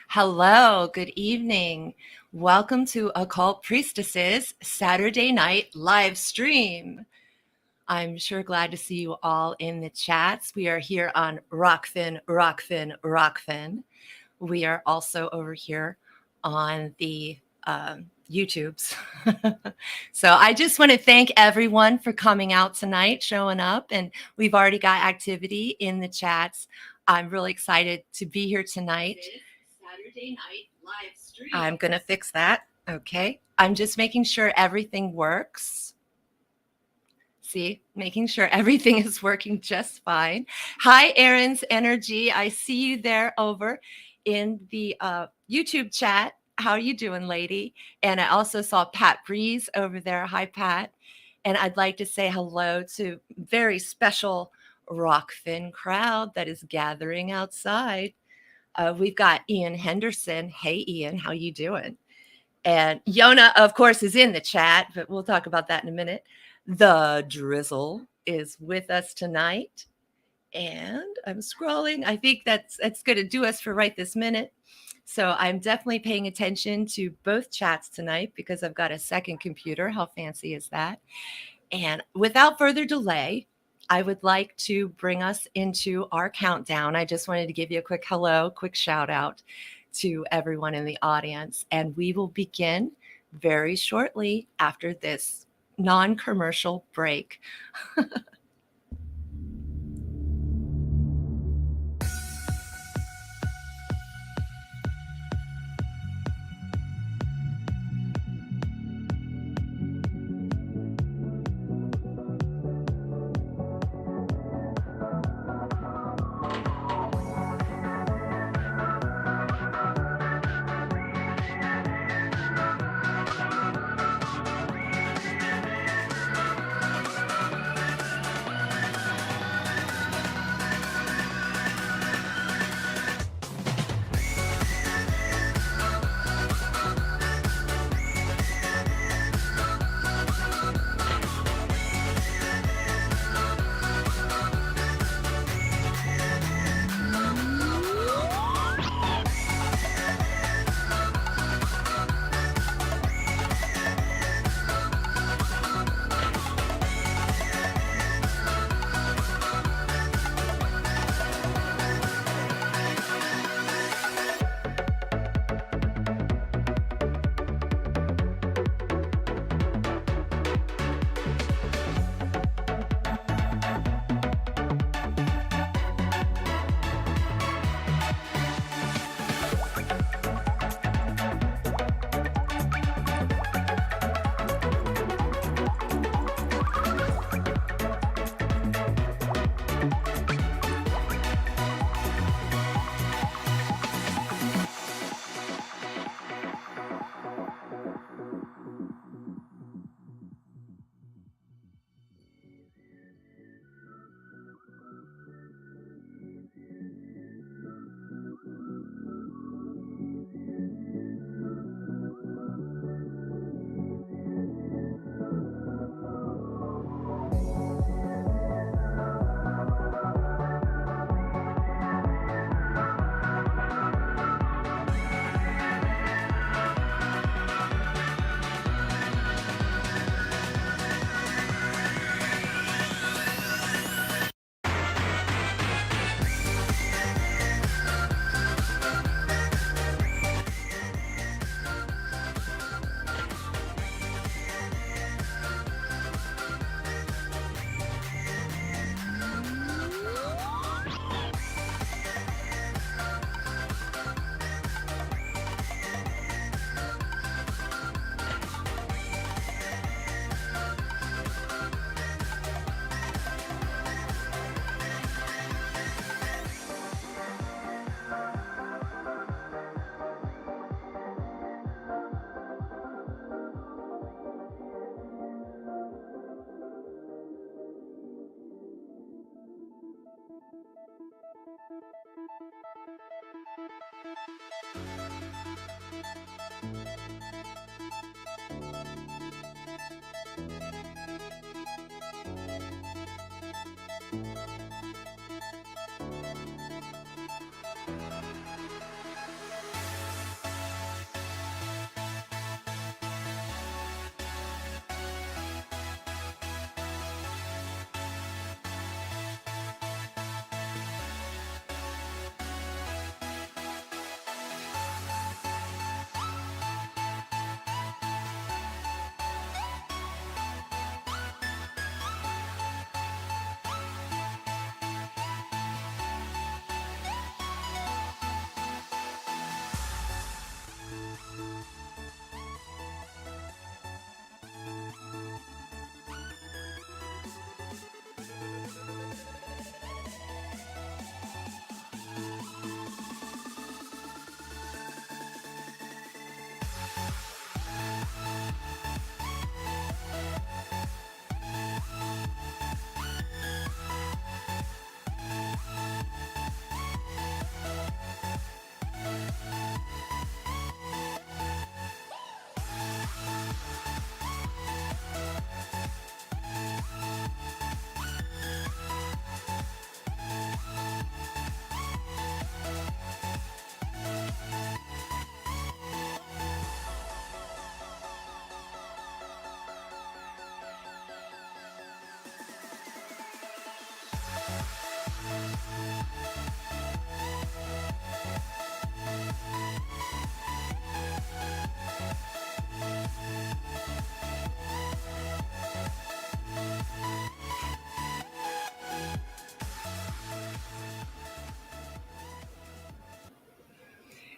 Hello, good evening. Welcome to Occult Priestess's Saturday night live stream. I'm sure glad to see you all in the chats. We are here on Rockfin. We are also over here on the YouTubes. So I just want to thank everyone for coming out tonight, showing up, and we've already got activity in the chats. I'm really excited to be here tonight. Saturday night live stream. I'm going to fix that. Okay. I'm just making sure everything works. See, making sure everything is working just fine. Hi, Aaron's Energy. I see you there over in the YouTube chat. How are you doing, lady? And I also saw Pat Breeze over there. Hi, Pat. And I'd like to say hello to very special Rockfin crowd that is gathering outside. We've got Ian Henderson. Hey, Ian, how you doing? And Yona, of course, is in the chat, but we'll talk about that in a minute. The Drizzle is with us tonight. And I'm scrolling. I think that's going to do us for right this minute. So I'm definitely paying attention to both chats tonight because I've got a second computer. How fancy is that? And without further delay, I would like to bring us into our countdown. I just wanted to give you a quick hello, quick shout out to everyone in the audience. And we will begin very shortly after this non-commercial break.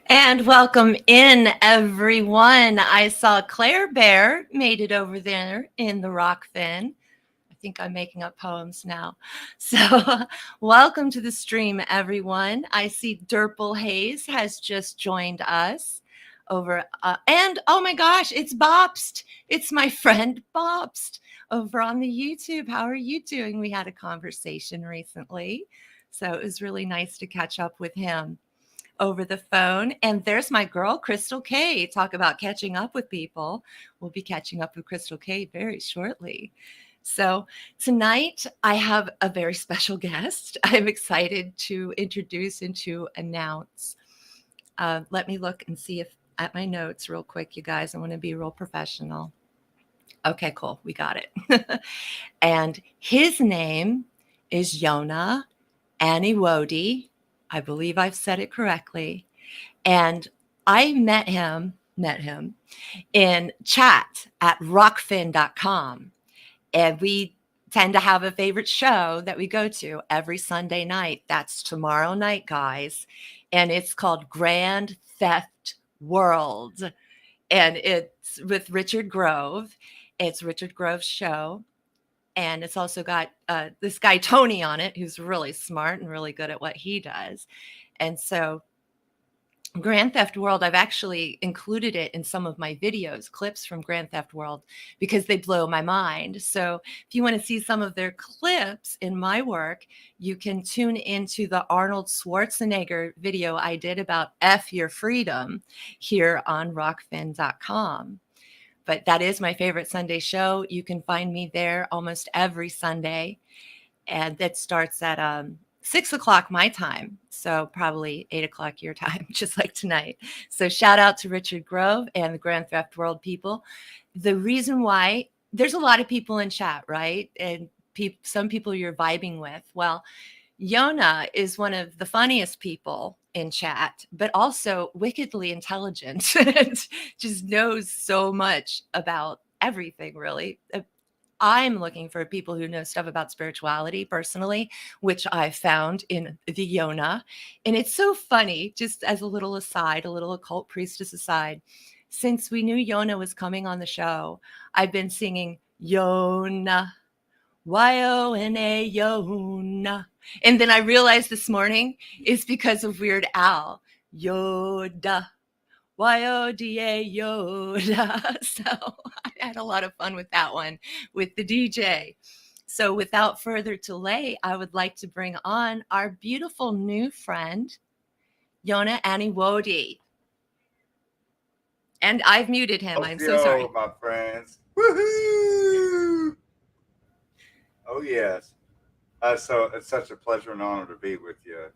And welcome in, everyone. I saw Claire Bear made it over there in the rock fin. I think I'm making up poems now. So welcome to the stream, everyone. I see Durple Hayes has just joined us over. And oh my gosh, it's Bobst. It's my friend Bobst over on the YouTube. How are you doing? We had a conversation recently. So it was really nice to catch up with him over the phone. And there's my girl, Crystal K. Talk about catching up with people. We'll be catching up with Crystal K very shortly. So tonight I have a very special guest. I'm excited to introduce and to announce. Let me look and see if at my notes real quick, you guys. I want to be real professional. Okay, cool. We got it. And his name is Yona Aniwodi. I believe I've said it correctly. And I met him in chat at rockfin.com. And we tend to have a favorite show that we go to every Sunday night. That's tomorrow night, guys. And it's called Grand Theft World. And it's with Richard Grove. It's Richard Grove's show. And it's also got this guy, Tony, on it, who's really smart and really good at what he does. And so Grand Theft World, I've actually included it in some of my videos, clips from Grand Theft World, because they blow my mind. So if you want to see some of their clips in my work, you can tune into the Arnold Schwarzenegger video I did about F Your Freedom here on rockfin.com. But that is my favorite Sunday show. You can find me there almost every Sunday. And that starts at 6 o'clock my time. So probably 8 o'clock your time, just like tonight. So shout out to Richard Grove and the Grand Theft World people. The reason why, there's a lot of people in chat, right? And some people you're vibing with. Well, Yona is one of the funniest people in chat, but also wickedly intelligent and just knows so much about everything, really. I'm looking for people who know stuff about spirituality personally, which I found in the Yona. And it's so funny, just as a little aside, a little occult priestess aside, since we knew Yona was coming on the show, I've been singing Yona, Yona, Yona. And then I realized this morning it's because of Weird Al. Yoda, Yoda, Yoda. So I had a lot of fun with that one with the DJ. So without further delay, I would like to bring on our beautiful new friend, Yona Aniwodi. And I've muted him. I'm so sorry. My friends. Woohoo! Oh, yes. So it's such a pleasure and honor to be with you,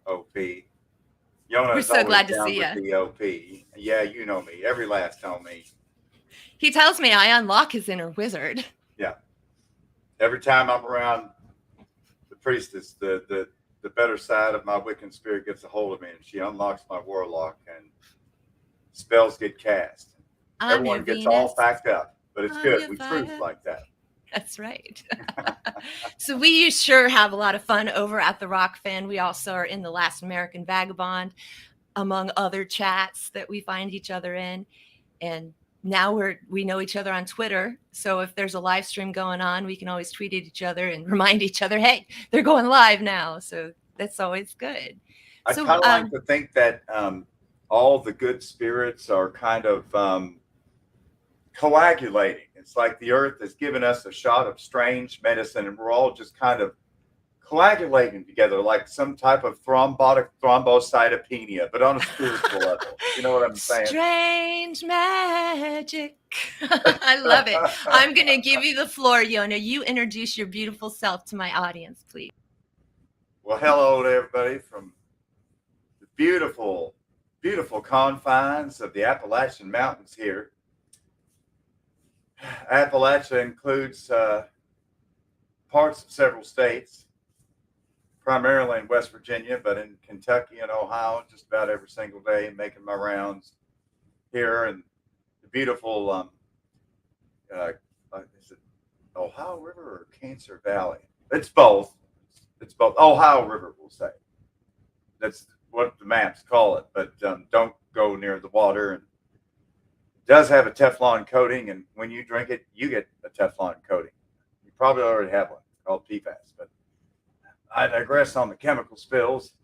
OP. Yona, we're so glad to see you. The OP. Yeah, you know me. Every last know me. He tells me I unlock his inner wizard. Yeah. Every time I'm around the priestess, the better side of my Wiccan spirit gets a hold of me, and she unlocks my warlock, and spells get cast. Everyone gets all packed up, but it's good. We truth like that. That's right. So we sure have a lot of fun over at the Rock Fan. We also are in the Last American Vagabond, among other chats that we find each other in. And now we know each other on Twitter. So if there's a live stream going on, we can always tweet at each other and remind each other, hey, they're going live now. So that's always good. I kind of like to think that all the good spirits are kind of coagulating. It's like the earth has given us a shot of strange medicine, and we're all just kind of coagulating together like some type of thrombocytopenia, but on a spiritual level. You know what I'm saying? Strange magic. I love it. I'm going to give you the floor, Yona. You introduce your beautiful self to my audience, please. Well, hello to everybody from the beautiful, beautiful confines of the Appalachian Mountains here. Appalachia includes parts of several states, primarily in West Virginia, but in Kentucky and Ohio just about every single day, making my rounds here in the beautiful, is it Ohio River or Cancer Valley? It's both. It's both. Ohio River, we'll say. That's what the maps call it, but don't go near the water. And it does have a Teflon coating, and when you drink it, you get a Teflon coating. You probably already have one called PFAS, but I digress on the chemical spills.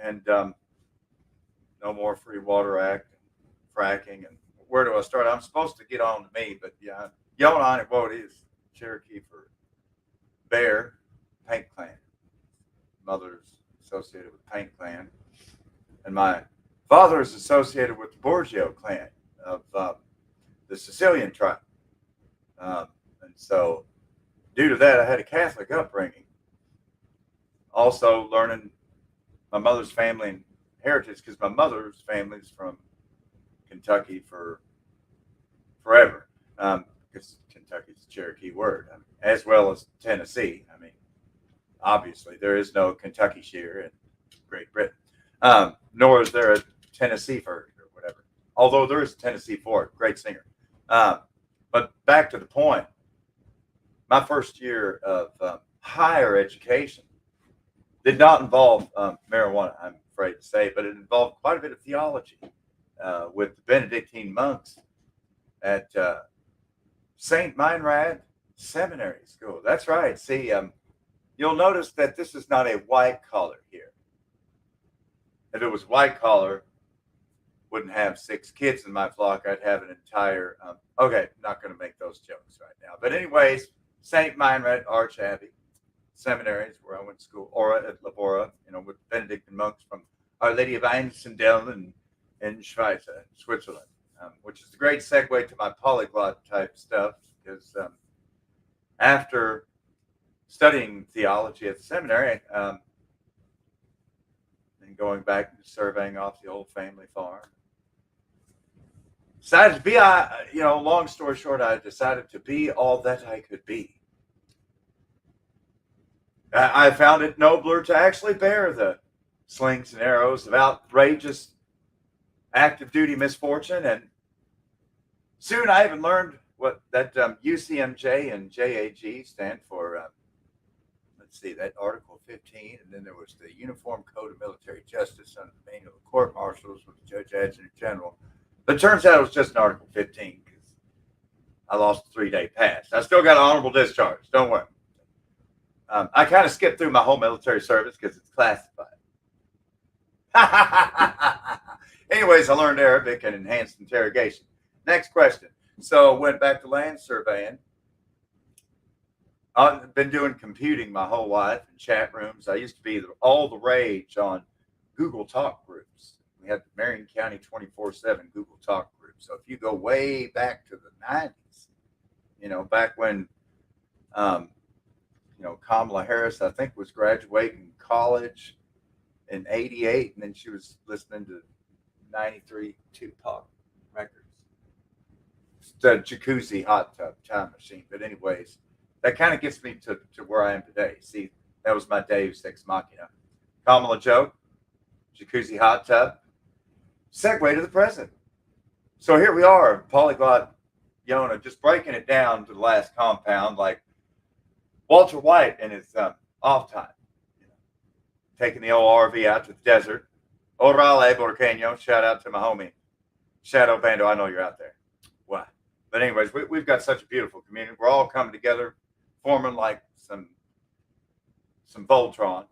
And no more Free Water Act, and fracking, and where do I start? I'm supposed to get on to me, but yeah, Yona Aniwodi is Cherokee for bear, paint clan. Mother's associated with paint clan, and my father is associated with the Borgio clan of the Sicilian tribe. And so due to that, I had a Catholic upbringing. Also learning my mother's family and heritage, because my mother's family is from Kentucky for forever, because Kentucky's a Cherokee word, as well as Tennessee. I mean, obviously, there is no Kentucky shear in Great Britain, nor is there a Tennessee fir or whatever. Although there is a Tennessee Ford, great singer. But back to the point, my first year of higher education did not involve marijuana, I'm afraid to say, but it involved quite a bit of theology with the Benedictine monks at St. Meinrad Seminary School. That's right. See, you'll notice that this is not a white collar here. If it was white collar, wouldn't have 6 kids in my flock. I'd have an entire, okay, not going to make those jokes right now. But anyways, St. Meinrad Arch Abbey seminaries where I went to school, or at Labora, with Benedictine monks from Our Lady of Einsiedeln in Switzerland, which is a great segue to my polyglot type stuff, because after studying theology at the seminary, and going back and surveying off the old family farm, decided to be, long story short, I decided to be all that I could be. I found it nobler to actually bear the slings and arrows of outrageous active duty misfortune. And soon I even learned what that UCMJ and JAG stand for. Let's see, that Article 15, and then there was the Uniform Code of Military Justice under the Manual of Court Martials with the Judge Adjutant General. But it turns out it was just an Article 15 because I lost a 3-day pass. I still got an honorable discharge. Don't worry. I kind of skipped through my whole military service because it's classified. Anyways, I learned Arabic and enhanced interrogation. Next question. So went back to land surveying. I've been doing computing my whole life in chat rooms. I used to be all the rage on Google Talk groups. We had the Marion County 24/7 Google Talk group. So if you go way back to the 90s, back when, Kamala Harris, I think, was graduating college in 88, and then she was listening to 93 Tupac records. It's the jacuzzi hot tub time machine. But anyways, that kind of gets me to where I am today. See, that was my Deus Ex Machina. Kamala joke, jacuzzi hot tub, segue to the present. So here we are, polyglot Yona, just breaking it down to the last compound, like Walter White in his off time, taking the old RV out to the desert. Orale Borqueño, shout out to my homie Shadow Bando. I know you're out there. Wow. But anyways, we've got such a beautiful community. We're all coming together, forming like some Voltron.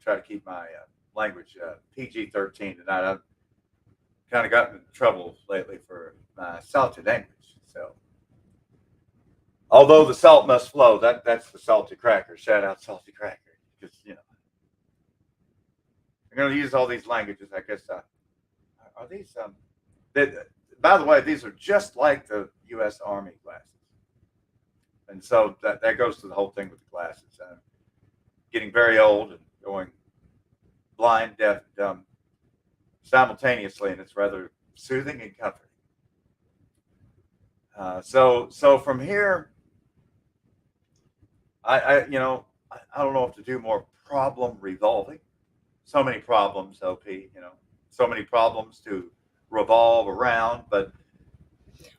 Try to keep my language PG-13 tonight. I've kind of gotten in trouble lately for my salty language. So, although the salt must flow, that's the salty cracker. Shout out salty cracker, because I'm going to use all these languages. I guess are these by the way, these are just like the U.S. Army glasses, and so that goes to the whole thing with the glasses. I'm getting very old and going blind, deaf, dumb simultaneously, and it's rather soothing and comforting. So from here, I don't know if to do more problem revolving. So many problems, OP, so many problems to revolve around. But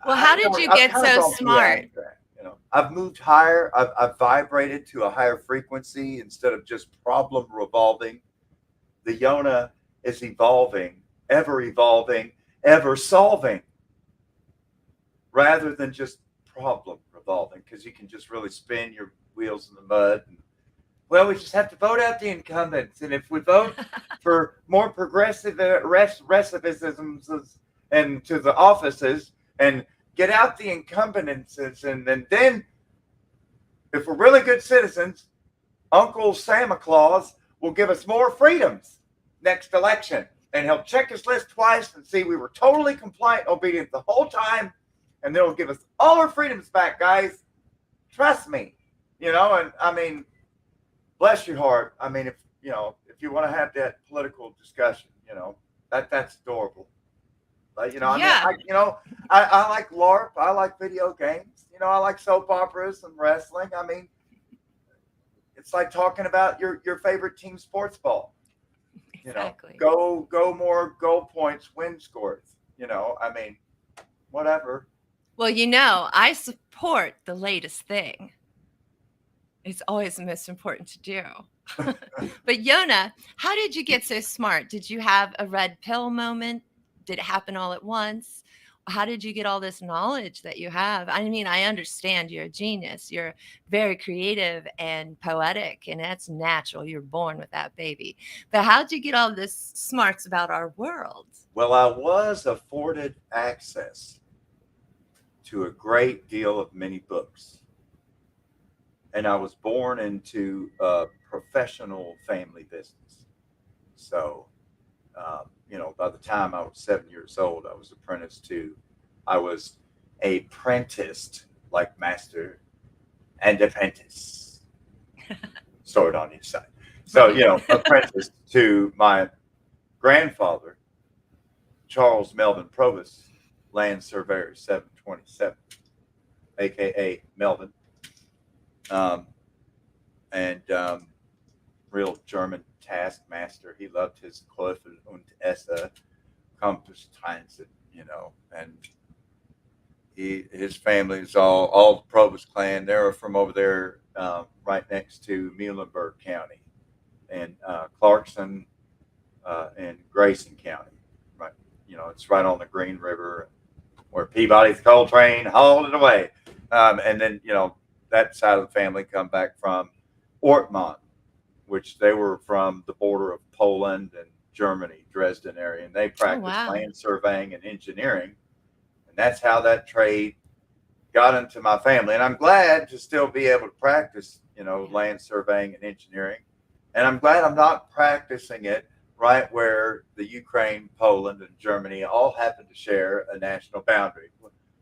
Well, how did you get so smart? I've moved higher. I've vibrated to a higher frequency instead of just problem revolving. The Yona is evolving, ever solving, rather than just problem revolving, because you can just really spin your wheels in the mud. And, well, we just have to vote out the incumbents, and if we vote for more progressive recidivisms and to the offices and get out the incumbents, and then if we're really good citizens, Uncle Santa Claus will give us more freedoms next election, and he'll check his list twice and see we were totally compliant, obedient the whole time, and then he'll give us all our freedoms back, guys. Trust me, and I mean, bless your heart. I mean, if you want to have that political discussion, that's adorable. But Yeah. I like LARP. I like video games. I like soap operas and wrestling. I mean, it's like talking about your favorite team sports ball. Exactly. Go more goal points, win scores. I mean, whatever. Well, I support the latest thing. It's always the most important to do. But Yona, how did you get so smart? Did you have a red pill moment? Did it happen all at once? How did you get all this knowledge that you have? I mean, I understand you're a genius. You're very creative and poetic, and that's natural. You're born with that, baby. But how did you get all this smarts about our world? Well, I was afforded access to a great deal of many books. And I was born into a professional family business. So, by the time I was 7 years old, I was apprenticed like master and apprentice, sword on each side. So, apprenticed to my grandfather, Charles Melvin Provost, Land Surveyor 727, aka Melvin. Real German taskmaster. He loved his Teufel und Esse, Kompetence, and his family is all the Provost clan. They're from over there, right next to Muhlenberg County and Clarkson and Grayson County. Right, it's right on the Green River where Peabody's coal train hauled it away. And then that side of the family come back from Ortmont, which they were from the border of Poland and Germany, Dresden area, and they practiced land surveying and engineering. And that's how that trade got into my family. And I'm glad to still be able to practice, land surveying and engineering. And I'm glad I'm not practicing it right where the Ukraine, Poland, and Germany all happen to share a national boundary.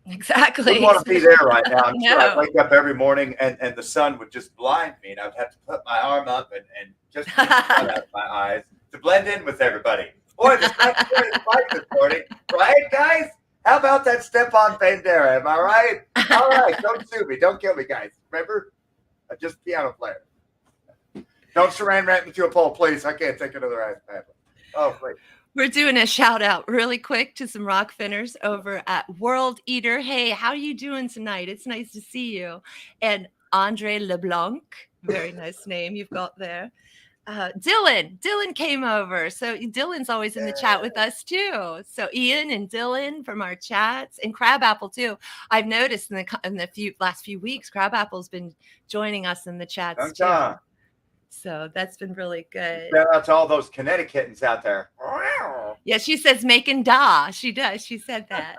Exactly. I want to be there right now. I'm sure I'd wake up every morning and the sun would just blind me, and I'd have to put my arm up and just get out of my eyes to blend in with everybody. Boy, the sun's very bright this morning, right, guys? How about that Stepan Bandera? Am I right? All right, don't sue me, don't kill me, guys. Remember, I'm just piano player. Don't saran wrap me to a pole, please. I can't take another ice paddle. Oh, please. We're doing a shout out really quick to some rock finners over at World Eater. Hey, how you doing tonight? It's nice to see you. And Andre LeBlanc, very nice name you've got there. Dylan came over. So Dylan's always in the chat with us too. So Ian and Dylan from our chats, and Crabapple too. I've noticed in the last few weeks, Crabapple's been joining us in the chats too. So that's been really good. Shout out to all those Connecticutans out there. Yeah, she says making da. She does. She said that.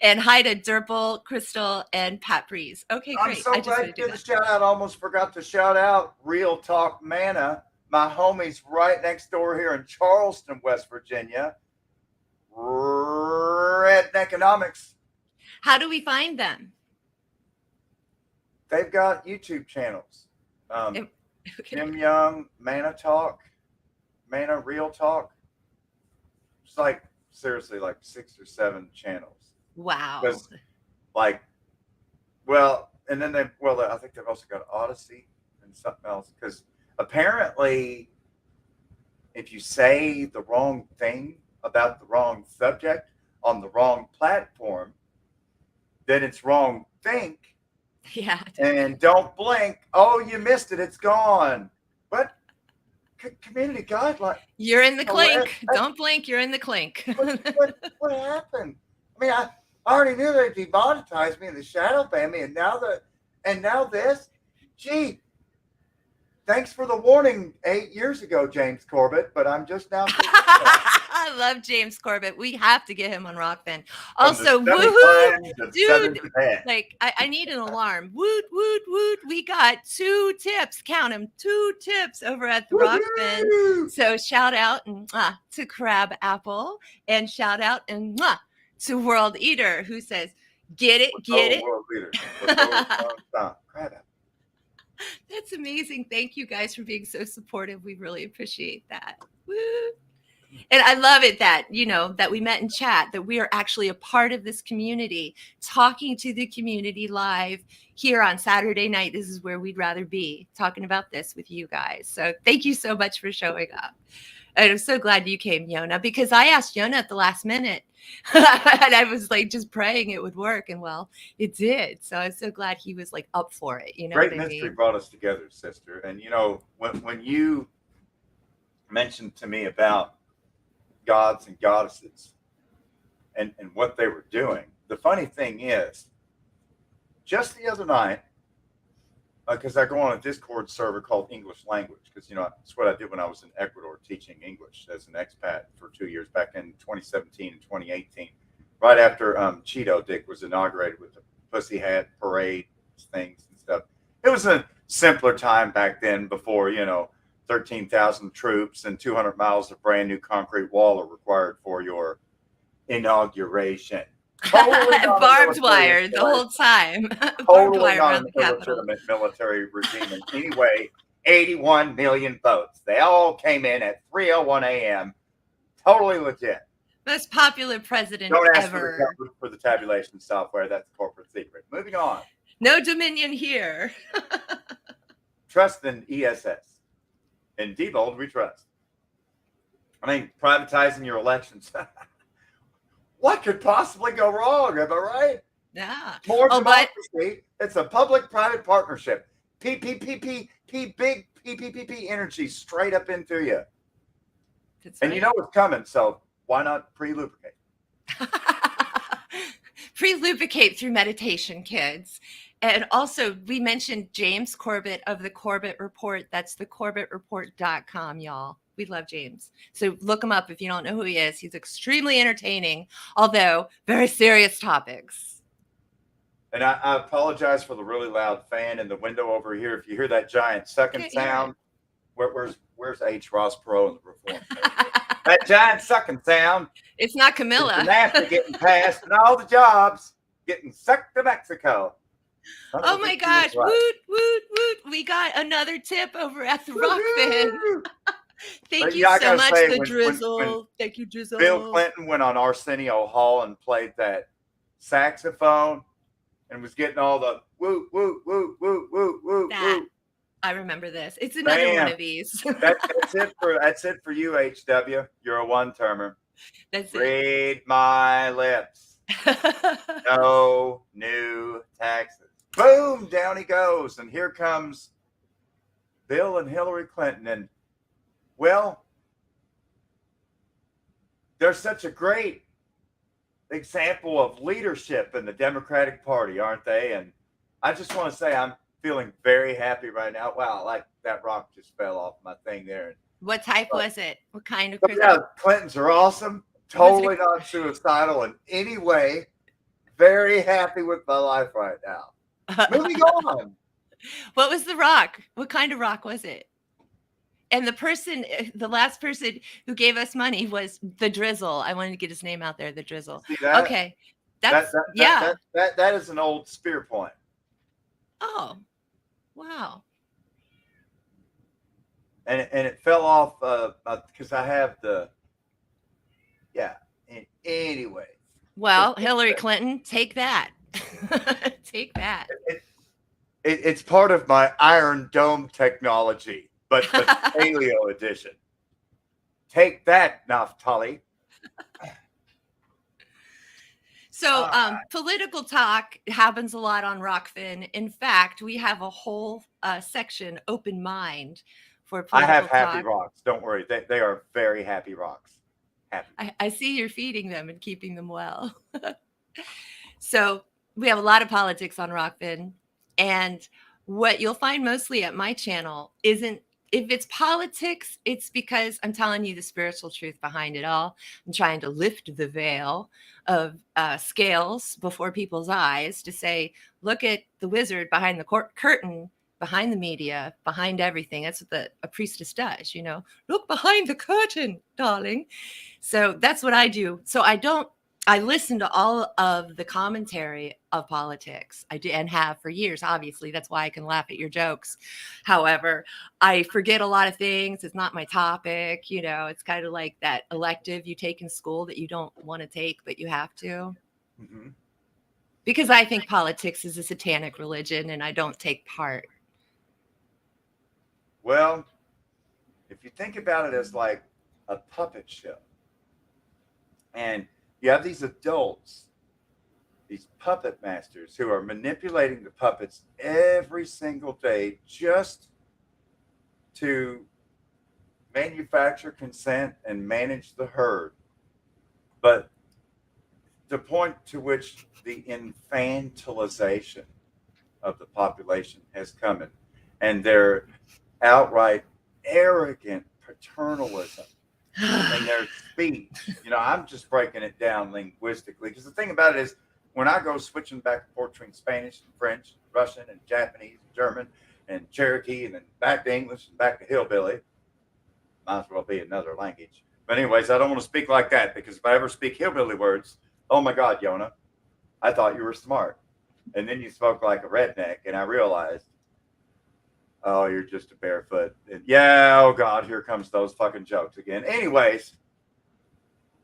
And hi to Derple, Crystal, and Pat Breeze. Okay, great. I'm so glad you did the shout out. Almost forgot to shout out Real Talk Mana, my homies right next door here in Charleston, West Virginia. Redneckonomics. How do we find them? They've got YouTube channels. Kim Young, Mana Talk, Mana Real Talk. It's like seriously like 6 or 7 channels. Wow. And then I think they've also got Odyssey and something else, because apparently, if you say the wrong thing about the wrong subject on the wrong platform, then it's wrong think. Yeah. And don't blink. Oh, you missed it. It's gone. But community guidelines. You're in the clink. Don't blink. You're in the clink. What happened? I mean, I already knew they demonetized me in the shadow banned me, and now this. Gee, thanks for the warning 8 years ago, James Corbett. But I'm just now. I love James Corbett. We have to get him on Rock Band. Also, woohoo, dude! Like, I need an alarm. Woot, woot, woot! We got 2 tips. Count them. 2 tips over at the Rock Band. So shout out to Crab Apple, and shout out and to World Eater, who says, "Get it, get it." World Leader. Crab Apple. That's amazing. Thank you guys for being so supportive. We really appreciate that. Woo. And I love it that, that we met in chat, that we are actually a part of this community, talking to the community live here on Saturday night. This is where we'd rather be, talking about this with you guys. So thank you so much for showing up. And I'm so glad you came, Yona, because I asked Yona at the last minute and I was like just praying it would work. And well, it did. So I'm so glad he was like up for it. Great mystery brought us together, sister. And when you mentioned to me about gods and goddesses and what they were doing, the funny thing is, just the other night, because I go on a Discord server called English Language, because that's what I did when I was in Ecuador teaching English as an expat for 2 years back in 2017 and 2018, right after Cheeto Dick was inaugurated with the pussy hat parade things and stuff. It was a simpler time back then, before 13,000 troops and 200 miles of brand new concrete wall are required for your inauguration. Barbed wire the whole time. Barbed wire around the Capitol. Military regime. And anyway, 81 million votes. They all came in at 3:01 a.m. Totally legit. Most popular president Don't ask ever. For the tabulation software. That's a corporate secret. Moving on. No dominion here. Trust in ESS. In Diebold, we trust. I mean, privatizing your elections. What could possibly go wrong? Am I right? Yeah. More democracy. It's a public-private partnership. Big PPP energy straight up into you. That's and right. You know what's coming, so why not pre-lubricate? Pre-lubricate through meditation, kids. And also, we mentioned James Corbett of the Corbett Report. That's thecorbettreport.com, y'all. We love James. So look him up if you don't know who he is. He's extremely entertaining, although very serious topics. And I apologize for the really loud fan in the window over here. If you hear that giant sucking sound, where's H. Ross Perot in the reform? That giant sucking sound. It's not Camilla. It's NAFTA getting passed and all the jobs getting sucked to Mexico. Oh my gosh. Right. Woot, woot, woot. We got another tip over at the Rock Band. Thank you so much, the Drizzle. Thank you, Drizzle. Bill Clinton went on Arsenio Hall and played that saxophone and was getting all the woo, woo, woo, woo, woo, woo, woo. I remember this. It's another one of these. That's it for you, HW. You're a one-termer. That's it. Read my lips. No new taxes. Boom, down he goes. And here comes Bill and Hillary Clinton. And, well, they're such a great example of leadership in the Democratic Party, aren't they? And I just want to say I'm feeling very happy right now. Wow, like that rock just fell off my thing there. What type was it? What kind of crystal? Yeah, Clintons are awesome. Totally not suicidal in any way. Very happy with my life right now. Moving on. What was the rock? What kind of rock was it? And the last person who gave us money was the Drizzle. I wanted to get his name out there, the Drizzle. Okay. That is an old spear point. Oh, wow. And it fell off because I have anyway. Well, Hillary Clinton, take that. Take that. It's part of my Iron Dome technology. but paleo edition. Take that, Naftali. So political talk happens a lot on Rockfin. In fact, we have a whole section, Open Mind, for I political have happy talk. rocks. Don't worry. They are very happy rocks. Happy. I see you're feeding them and keeping them well. So we have a lot of politics on Rockfin. And what you'll find mostly at my channel isn't, if it's politics, it's because I'm telling you the spiritual truth behind it all. I'm trying to lift the veil of scales before people's eyes to say, look at the wizard behind the curtain, behind the media, behind everything. That's what a priestess does, look behind the curtain, darling. So that's what I do. So I listen to all of the commentary of politics. I do, and have for years, obviously. That's why I can laugh at your jokes. However, I forget a lot of things. It's not my topic. It's kind of like that elective you take in school that you don't want to take, but you have to. Mm-hmm. Because I think politics is a satanic religion and I don't take part. Well, if you think about it as like a puppet show, and you have these adults, these puppet masters who are manipulating the puppets every single day just to manufacture consent and manage the herd. But the point to which the infantilization of the population has come in, and their outright arrogant paternalism in their speech. I'm just breaking it down linguistically, because the thing about it is, when I go switching back and forth between Spanish and French, and Russian and Japanese and German and Cherokee, and then back to English and back to hillbilly, might as well be another language. But anyways, I don't want to speak like that, because if I ever speak hillbilly words, oh my God, Yona, I thought you were smart. And then you spoke like a redneck, and I realized, oh, you're just a barefoot. And yeah, oh God, here comes those fucking jokes again. Anyways,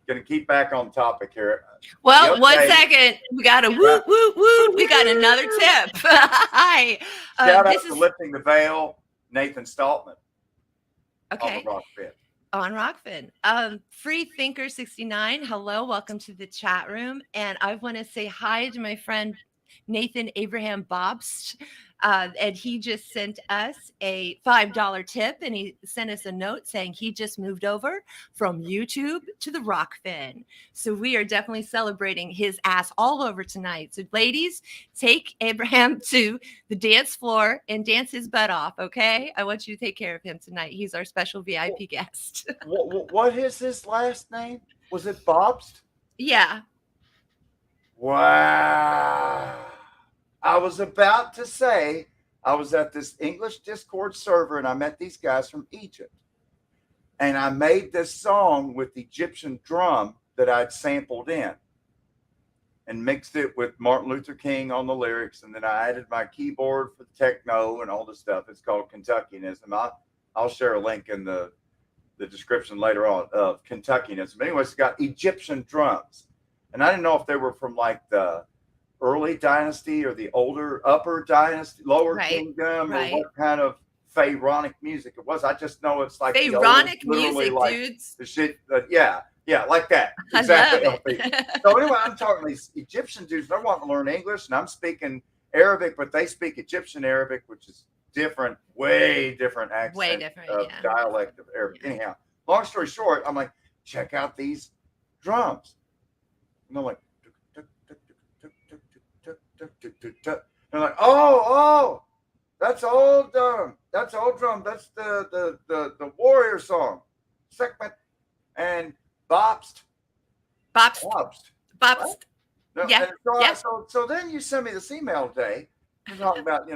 gonna keep back on topic here. Well, one second. We got a whoop, whoop, whoop. We got another tip. Hi. Shout out to Lifting the Veil, Nathan Staltman. Okay. On Rockfin. Free Thinker 69. Hello, welcome to the chat room. And I want to say hi to my friend Nathan Abraham Bobst. And he just sent us a $5 tip, and he sent us a note saying he just moved over from YouTube to the Rockfin. So we are definitely celebrating his ass all over tonight. So ladies, take Abraham to the dance floor and dance his butt off, okay? I want you to take care of him tonight. He's our special VIP guest. What is his last name? Was it Bobst? Yeah. Wow. I was about to say, I was at this English Discord server, and I met these guys from Egypt. And I made this song with Egyptian drum that I'd sampled in and mixed it with Martin Luther King on the lyrics. And then I added my keyboard for the techno and all this stuff. It's called Kentuckianism. I'll share a link in the description later on of Kentuckianism. Anyways, it's got Egyptian drums. And I didn't know if they were from like the early dynasty or the upper dynasty, lower kingdom, or what kind of pharaonic music it was. I just know it's like pharaonic music, like dudes. The shit, yeah, like that. Exactly. I love it. So anyway, I'm talking to these Egyptian dudes. They're wanting to learn English, and I'm speaking Arabic, but they speak Egyptian Arabic, which is different, way different accent, way different dialect of Arabic. Yeah. Anyhow, long story short, I'm like, check out these drums, and they're like, they're like, oh, that's old drum. That's old drum. That's the warrior song. Segment and Bobst. No, yeah. So then you send me this email today. You're talking about,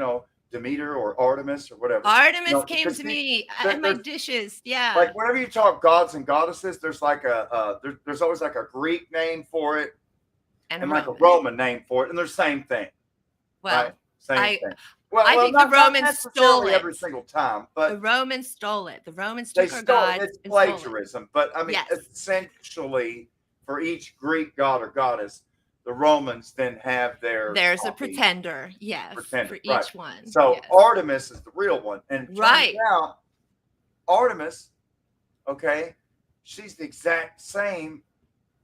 Demeter or Artemis or whatever. Artemis came to me and my dishes. Yeah. Like whenever you talk gods and goddesses, there's like there's always like a Greek name for it. And like a Roman name for it, and they're same thing. Well, right? Same thing. Well, I think the Romans stole it every single time, but the Romans stole it. The Romans took our gods. It's plagiarism, but I mean, essentially, for each Greek god or goddess, the Romans then have there's a pretender, yes, for each one. So Artemis is the real one, and it turns out Artemis, okay, she's the exact same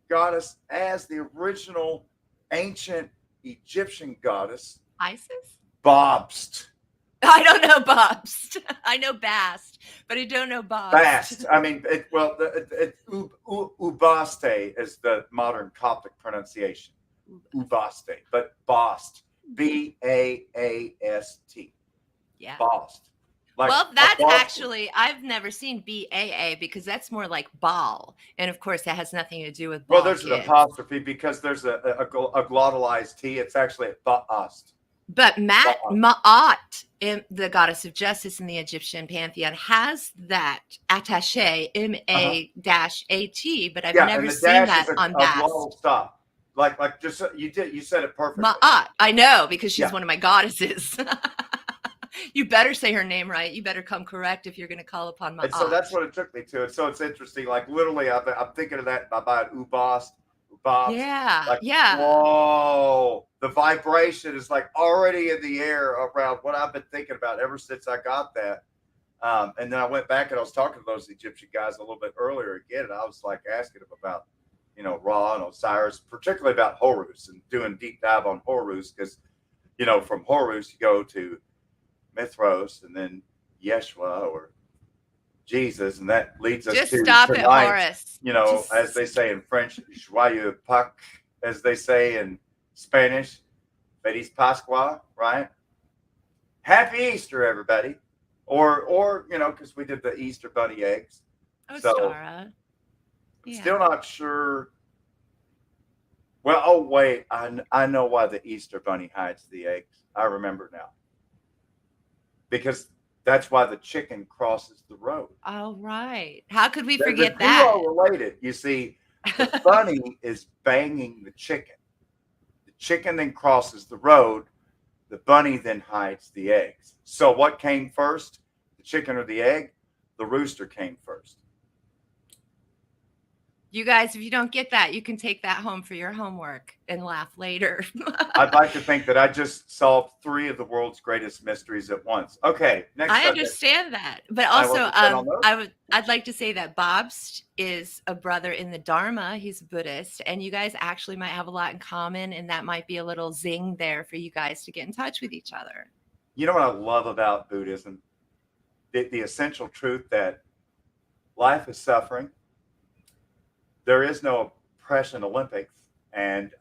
goddess as the original ancient Egyptian goddess, Isis? Bobst. I don't know Bobst. I know Bast, but I don't know Bobst. Bast. I mean, Ubaste is the modern Coptic pronunciation. Ubaste, but Bast. B-A-A-S-T. Yeah. Bast. Like well, that's actually, I've never seen B-A-A because that's more like ball. And of course, that has nothing to do with ball. Well, there's an apostrophe because there's a glottalized T. It's actually Bast. But Ma'at, the goddess of justice in the Egyptian pantheon, has that attaché, M-A-A-T, but I've never seen that on Bast. Stop. Like just you said it perfectly. Ma'at, I know because she's one of my goddesses. You better say her name right. You better come correct if you're going to call upon Ma'at. And so that's what it took me to. And so it's interesting. Like literally, I'm thinking of that by Ubast. Yeah. Like, yeah. Whoa. The vibration is like already in the air around what I've been thinking about ever since I got that. And then I went back and I was talking to those Egyptian guys a little bit earlier again. And I was like asking them about, Ra and Osiris, particularly about Horus and doing deep dive on Horus. Because, from Horus, you go to Mithras and then Yeshua or Jesus, and that leads us just to stop tonight, it, Horace. As they say in French, joyeux Pâques, as they say in Spanish, Feliz Pascua, right? Happy Easter, everybody. Or because we did the Easter bunny eggs. Ostara. Yeah. Still not sure. Well, oh wait, I know why the Easter bunny hides the eggs. I remember now. Because that's why the chicken crosses the road. Oh, right. How could we forget that? They're related. You see, the bunny is banging the chicken. The chicken then crosses the road. The bunny then hides the eggs. So what came first? The chicken or the egg? The rooster came first. You guys, if you don't get that, you can take that home for your homework and laugh later. I'd like to think that I just solved 3 of the world's greatest mysteries at once. Okay, next. I understand that, but also, I'd like to say that Bobst is a brother in the Dharma. He's Buddhist, and you guys actually might have a lot in common, and that might be a little zing there for you guys to get in touch with each other. You know what I love about Buddhism? The essential truth that life is suffering. There is no oppression Olympics, and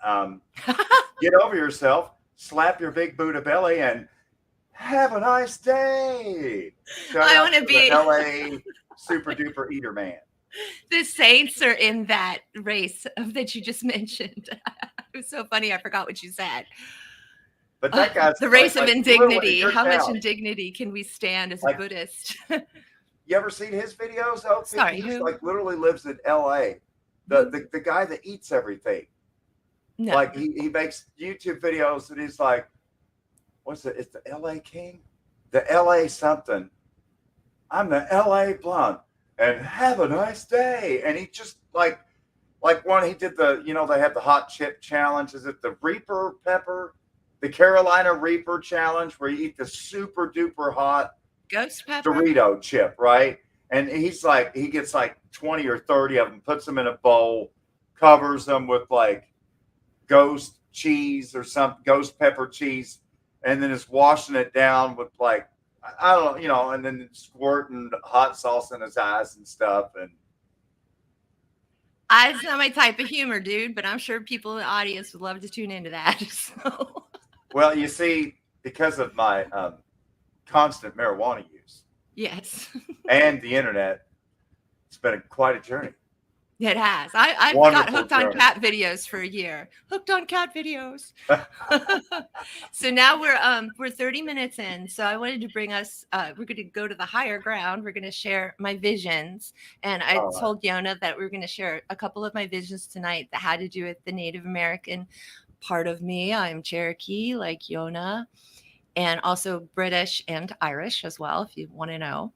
get over yourself, slap your big Buddha belly, and have a nice day. I want to be LA super duper eater man. The Saints are in that race that you just mentioned. It was so funny. I forgot what you said. But that guy's the race of indignity. How much indignity can we stand as a Buddhist? You ever seen his videos? Oh, sorry, he literally lives in LA. The guy that eats everything. No. Like he makes YouTube videos and he's like, what's it? It's the LA King? The LA something. I'm the LA blonde. And have a nice day. And he just like when he did the, they have the hot chip challenge. Is it the Reaper pepper? The Carolina Reaper challenge where you eat the super duper hot ghost pepper Dorito chip, right? And he's like, he gets like 20 or 30 of them, puts them in a bowl, covers them with like ghost cheese or some ghost pepper cheese, and then is washing it down with like, I don't know, and then squirting hot sauce in his eyes and stuff. And it's not my type of humor, dude, but I'm sure people in the audience would love to tune into that. So. Well, you see, because of my constant marijuana use. Yes. And the internet, it's been quite a journey. It has. I've got hooked on cat videos for a year. Hooked on cat videos. So now we're 30 minutes in. So I wanted to bring us. We're going to go to the higher ground. We're going to share my visions, and I told Yona that we were going to share a couple of my visions tonight that had to do with the Native American part of me. I'm Cherokee, like Yona, and also British and Irish as well, if you want to know.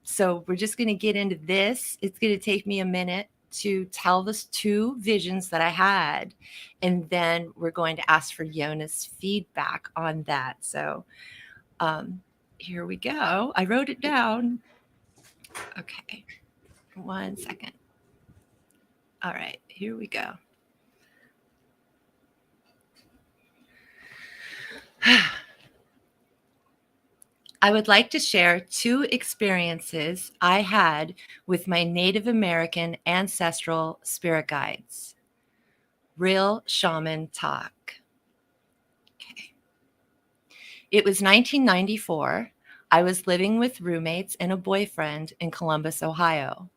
So we're just going to get into this. It's going to take me a minute to tell the 2 visions that I had, and then we're going to ask for Yona's feedback on that. So here we go. I wrote it down. Okay, 1 second. All right, here we go. I would like to share 2 experiences I had with my Native American ancestral spirit guides. Real shaman talk. Okay. It was 1994. I was living with roommates and a boyfriend in Columbus, Ohio.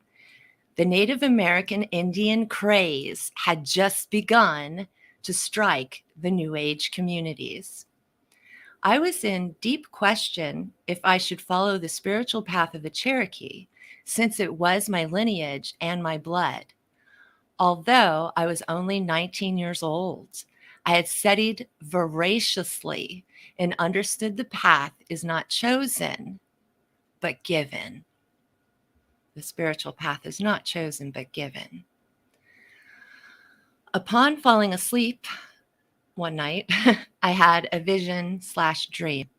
The Native American Indian craze had just begun to strike the New Age communities. I was in deep question if I should follow the spiritual path of the Cherokee, since it was my lineage and my blood. Although I was only 19 years old, I had studied voraciously and understood the path is not chosen, but given. The spiritual path is not chosen, but given. Upon falling asleep one night, I had a vision/dream.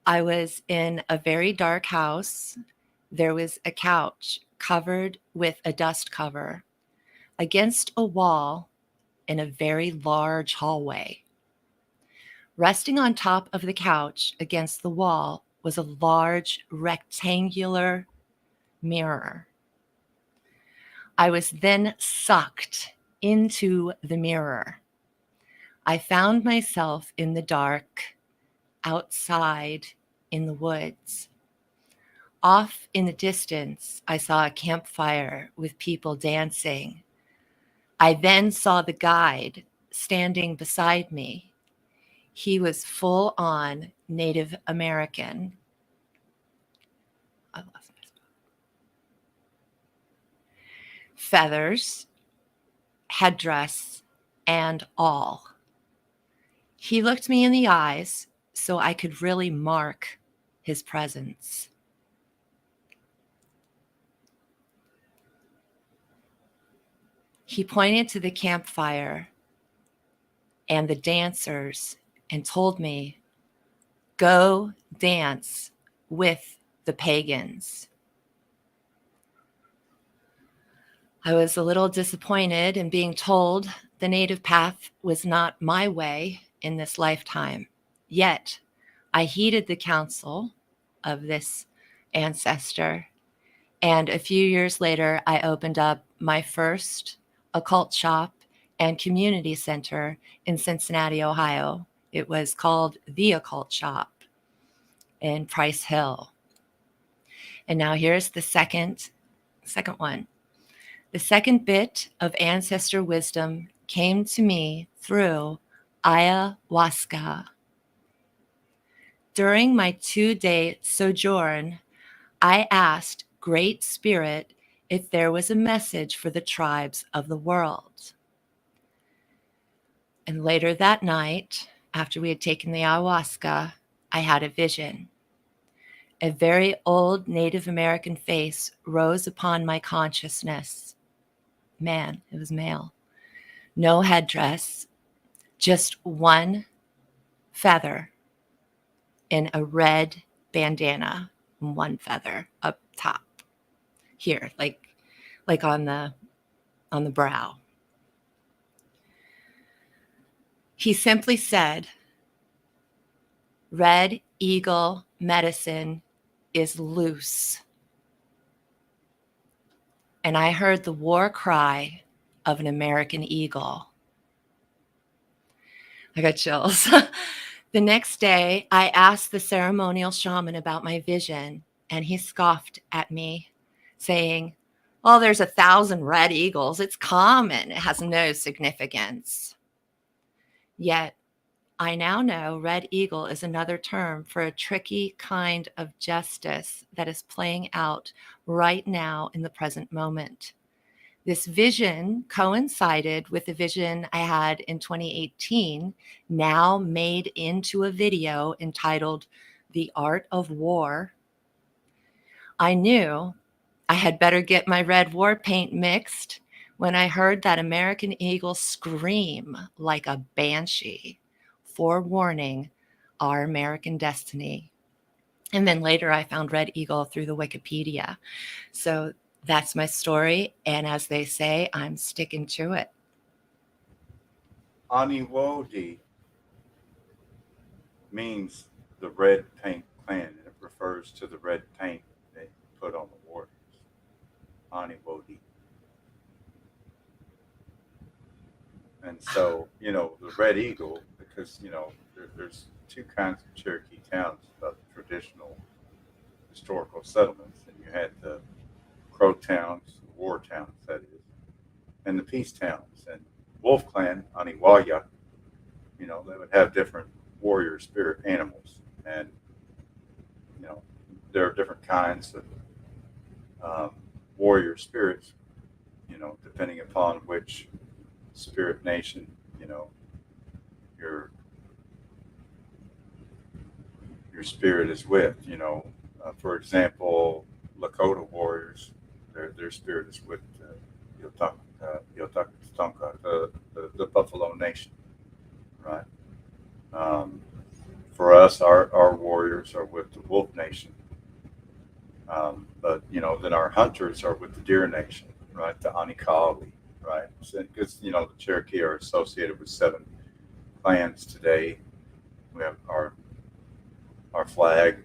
I was in a very dark house. There was a couch covered with a dust cover against a wall in a very large hallway. Resting on top of the couch against the wall was a large rectangular mirror. I was then sucked into the mirror. I found myself in the dark, outside in the woods. Off in the distance, I saw a campfire with people dancing. I then saw the guide standing beside me. He was full on Native American. I lost my spot. Feathers, headdress, and all. He looked me in the eyes so I could really mark his presence. He pointed to the campfire and the dancers and told me, "Go dance with the pagans." I was a little disappointed in being told the native path was not my way in this lifetime. Yet, I heeded the counsel of this ancestor, and a few years later, I opened up my first occult shop and community center in Cincinnati, Ohio. It was called The Occult Shop in Price Hill. And now here's the second one. The second bit of ancestor wisdom came to me through ayahuasca. During my 2-day sojourn, I asked Great Spirit if there was a message for the tribes of the world. And later that night, after we had taken the ayahuasca, I had a vision. A very old Native American face rose upon my consciousness. Man, it was male. No headdress, just one feather in a red bandana, and one feather up top here, like on the brow. He simply said, "Red Eagle medicine is loose." And I heard the war cry of an American eagle. I got chills. The next day, I asked the ceremonial shaman about my vision, and he scoffed at me, saying, "Oh, there's 1,000 red eagles. It's common. It has no significance." Yet, I now know red eagle is another term for a tricky kind of justice that is playing out right now in the present moment. This vision coincided with the vision I had in 2018, now made into a video entitled The Art of War. I knew I had better get my red war paint mixed when I heard that American eagle scream like a banshee, forewarning our American destiny. And then later I found Red Eagle through the Wikipedia. So that's my story. And as they say, I'm sticking to it. Aniwodi means the red paint clan, and it refers to the red paint they put on the warriors. Aniwodi. And so, the Red Eagle, because, there's two kinds of Cherokee towns, the traditional historical settlements, and you had the Crow towns, war towns, that is, and the peace towns. And Wolf Clan, Aniwaya, they would have different warrior spirit animals. And, there are different kinds of warrior spirits, depending upon which spirit nation, your spirit is with. For example, Lakota warriors, their spirit is with Yotatonka, the Buffalo Nation, right? For us, our warriors are with the Wolf Nation, but then our hunters are with the Deer Nation, right? The Anikali, right? Because the Cherokee are associated with 7 clans today. We have our flag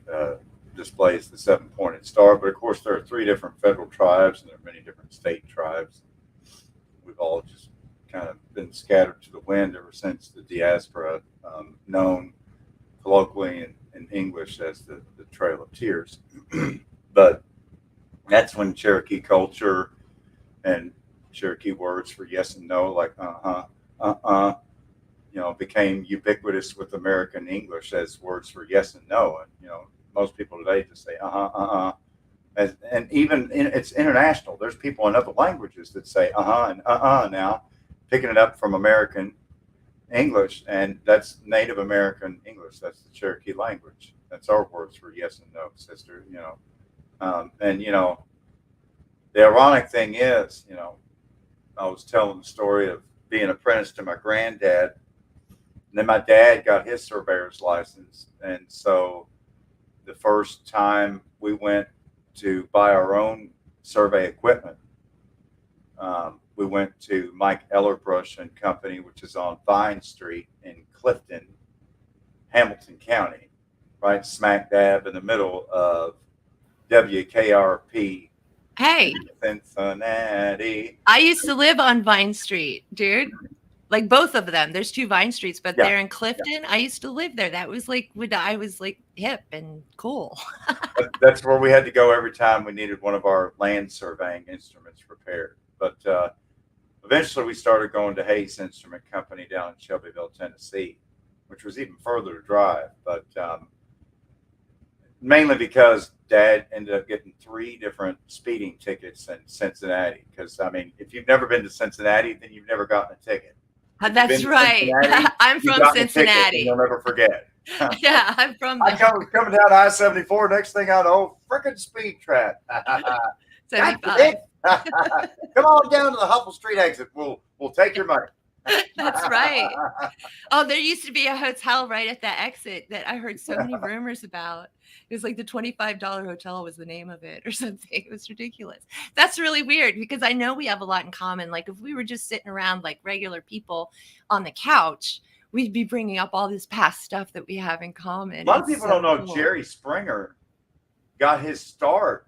displays the 7-pointed star, but of course there are 3 different federal tribes and there are many different state tribes. We've all just kind of been scattered to the wind ever since the diaspora, known colloquially in English as the Trail of Tears. But that's when Cherokee culture and Cherokee words for yes and no, like became ubiquitous with American English as words for yes and no. And most people today just say and even it's international. There's people in other languages that say and now, picking it up from American English, and that's Native American English. That's the Cherokee language. That's our words for yes and no, sister. And the ironic thing is, I was telling the story of being apprenticed to my granddad. And then my dad got his surveyor's license. And so the first time we went to buy our own survey equipment, we went to Mike Ellerbrush and Company, which is on Vine Street in Clifton, Hamilton County, right smack dab in the middle of WKRP. Hey, Cincinnati. I used to live on Vine Street, dude. Like both of them. There's 2 Vine Streets, but they're in Clifton. I used to live there. That was like when I was like hip and cool. That's where we had to go every time we needed one of our land surveying instruments repaired. But eventually we started going to Hayes Instrument Company down in Shelbyville, Tennessee, which was even further to drive. But mainly because Dad ended up getting 3 different speeding tickets in Cincinnati. Because, I mean, if you've never been to Cincinnati, then you've never gotten a ticket. That's right. I'm from Cincinnati. You'll never forget. Yeah, I'm from there. I was coming down I-74. Next thing I know, freaking speed trap. 75. Come on down to the Huffle Street exit. We'll take your money. That's right. Oh, there used to be a hotel right at that exit that I heard so many rumors about. It was like the $25 hotel was the name of it or something. It was ridiculous. That's really weird because I know we have a lot in common. Like if we were just sitting around like regular people on the couch, we'd be bringing up all this past stuff that we have in common. A lot of people don't know Jerry Springer got his start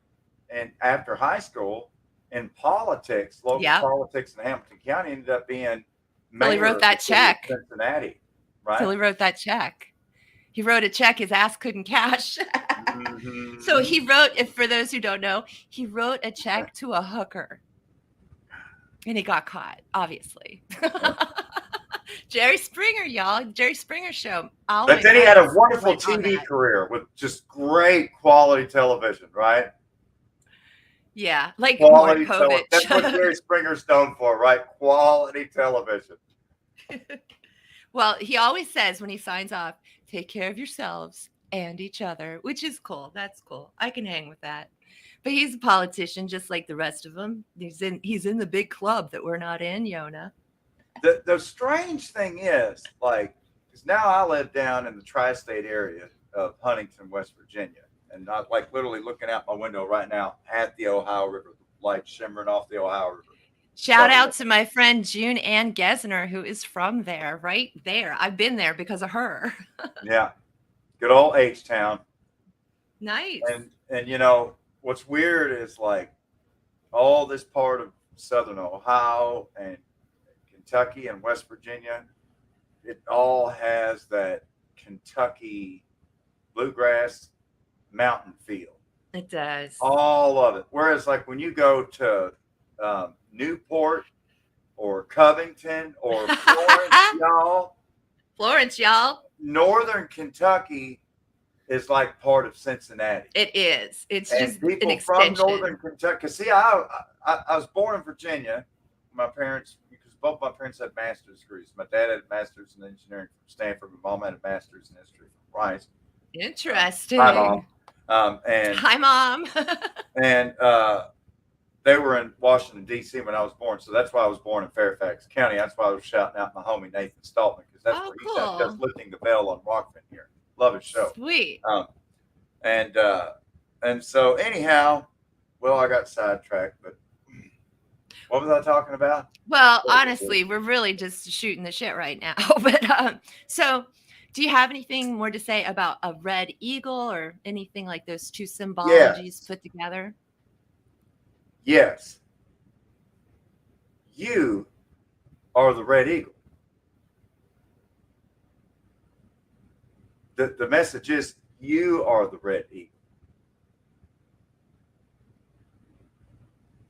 after high school in politics, local politics in Hamilton County. Ended up being Billy wrote that check. Cincinnati, right? Billy wrote that check. He wrote a check his ass couldn't cash. So he wrote, if for those who don't know, he wrote a check to a hooker. And he got caught, obviously. Jerry Springer, y'all. Jerry Springer show. But then he had a wonderful TV career with just great quality television, right? Yeah, like quality television. That's what Jerry Springer's known for, right? Quality television. Well, he always says when he signs off, take care of yourselves and each other, which is cool. That's cool. I can hang with that. But he's a politician just like the rest of them. He's in the big club that we're not in, Yona. The strange thing is, like, because now I live down in the tri-state area of Huntington, West Virginia. and not like literally looking out my window right now at the Ohio River, light shimmering off the Ohio River. Shout out to my friend June Ann Gesner, who is from there, right there. I've been there because of her. Yeah, good old H-Town. Nice. And you know what's weird is like all this part of southern Ohio and Kentucky and West Virginia, it all has that Kentucky bluegrass mountain feel. It does. All of it. Whereas like when you go to Newport or Covington or Florence, y'all, northern Kentucky is like part of Cincinnati. It is. It's and just people an extension. from northern Kentucky. See, I was born in Virginia. My parents, because both my parents had master's degrees. My dad had a master's in engineering from Stanford. My mom had a master's in history from Rice. Interesting. Hi, Mom. Hi, Mom. And they were in Washington, D.C. when I was born. So that's why I was born in Fairfax County. That's why I was shouting out my homie, Nathan Stallman, because that's where he's at, just lifting the bell on Rockfin here. Love his show. Sweet. And so anyhow, well, I got sidetracked, but what was I talking about? Well, honestly, we're really just shooting the shit right now. But so do you have anything more to say about a red eagle or anything like those two symbologies put together? Yes. You are the red eagle. The message is you are the red eagle.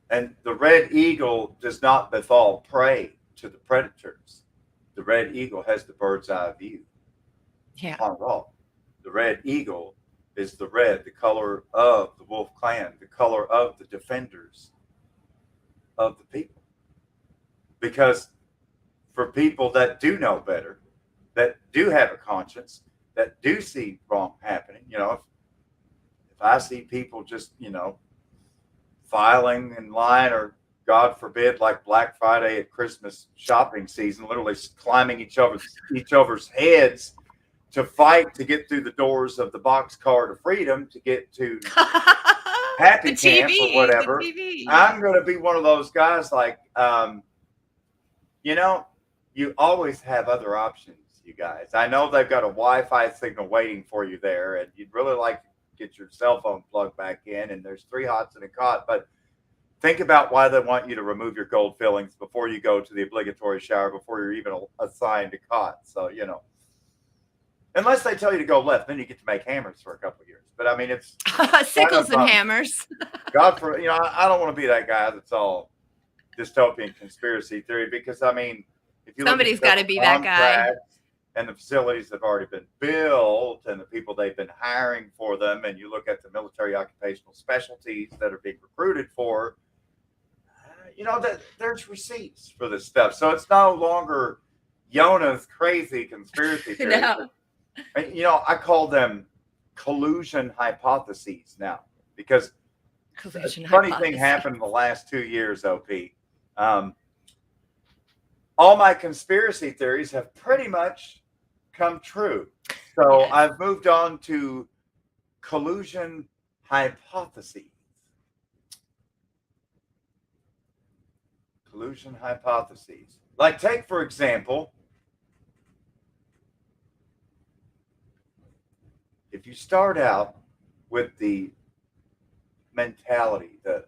And the red eagle does not befall prey to the predators. The red eagle has the bird's eye view. Yeah. The red eagle is the red, the color of the wolf clan, the color of the defenders of the people. Because for people that do know better, that do have a conscience, that do see wrong happening, you know, if I see people just, you know, filing in line, or God forbid, like Black Friday at Christmas shopping season, literally climbing each other's heads to fight to get through the doors of the boxcar to freedom, to get to Happy Camp or whatever. I'm going to be one of those guys like, you know, you always have other options, you guys. I know they've got a Wi-Fi signal waiting for you there, and you'd really like to get your cell phone plugged back in, and there's 3 hots in a cot, but think about why they want you to remove your gold fillings before you go to the obligatory shower, before you're even assigned a cot. So, you know, unless they tell you to go left, then you get to make hammers for a couple of years. But I mean, it's sickles and hammers. God, for you know, I don't want to be that guy that's all dystopian conspiracy theory, because I mean, if you somebody's got to be that guy. And the facilities that have already been built and the people they've been hiring for them, and you look at the military occupational specialties that are being recruited for, you know, that there's receipts for this stuff. So it's no longer Yona's crazy conspiracy theories. No. You know, I call them collusion hypotheses now, because a funny thing happened in the last 2 years, OP. All my conspiracy theories have pretty much come true. So yes. I've moved on to collusion hypotheses. Collusion hypotheses. Like, take, for example, if you start out with the mentality, the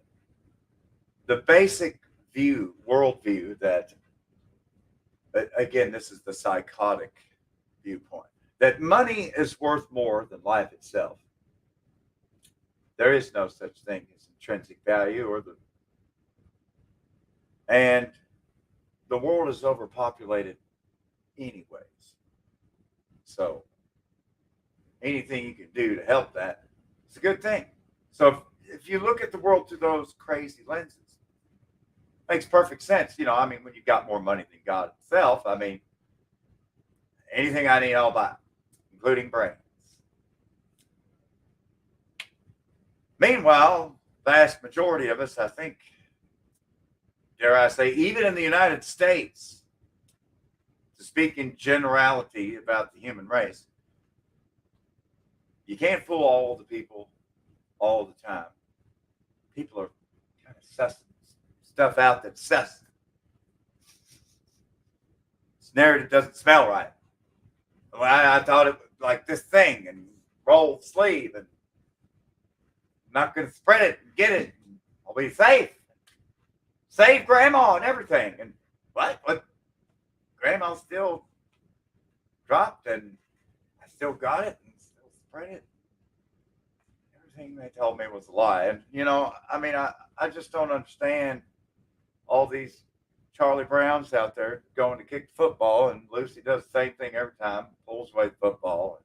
basic view, worldview that, again, this is the psychotic viewpoint, that money is worth more than life itself. There is no such thing as intrinsic value, and the world is overpopulated anyways. So anything you can do to help that, it's a good thing. So if you look at the world through those crazy lenses, makes perfect sense. You know, I mean, when you've got more money than God itself, I mean, anything I need, I'll buy, including brains. Meanwhile, vast majority of us, I think, dare I say, even in the United States, to speak in generality about the human race, you can't fool all the people all the time. People are kind of sussing stuff out that's sus. This narrative doesn't smell right. Well, I thought it was like this thing and roll sleeve and I'm not going to spread it and get it. I'll be safe. Save grandma and everything. And what? Grandma still dropped and I still got it and still spread it. Everything they told me was a lie. And, you know, I mean, I just don't understand all these Charlie Browns out there going to kick football, and Lucy does the same thing every time, pulls away the football.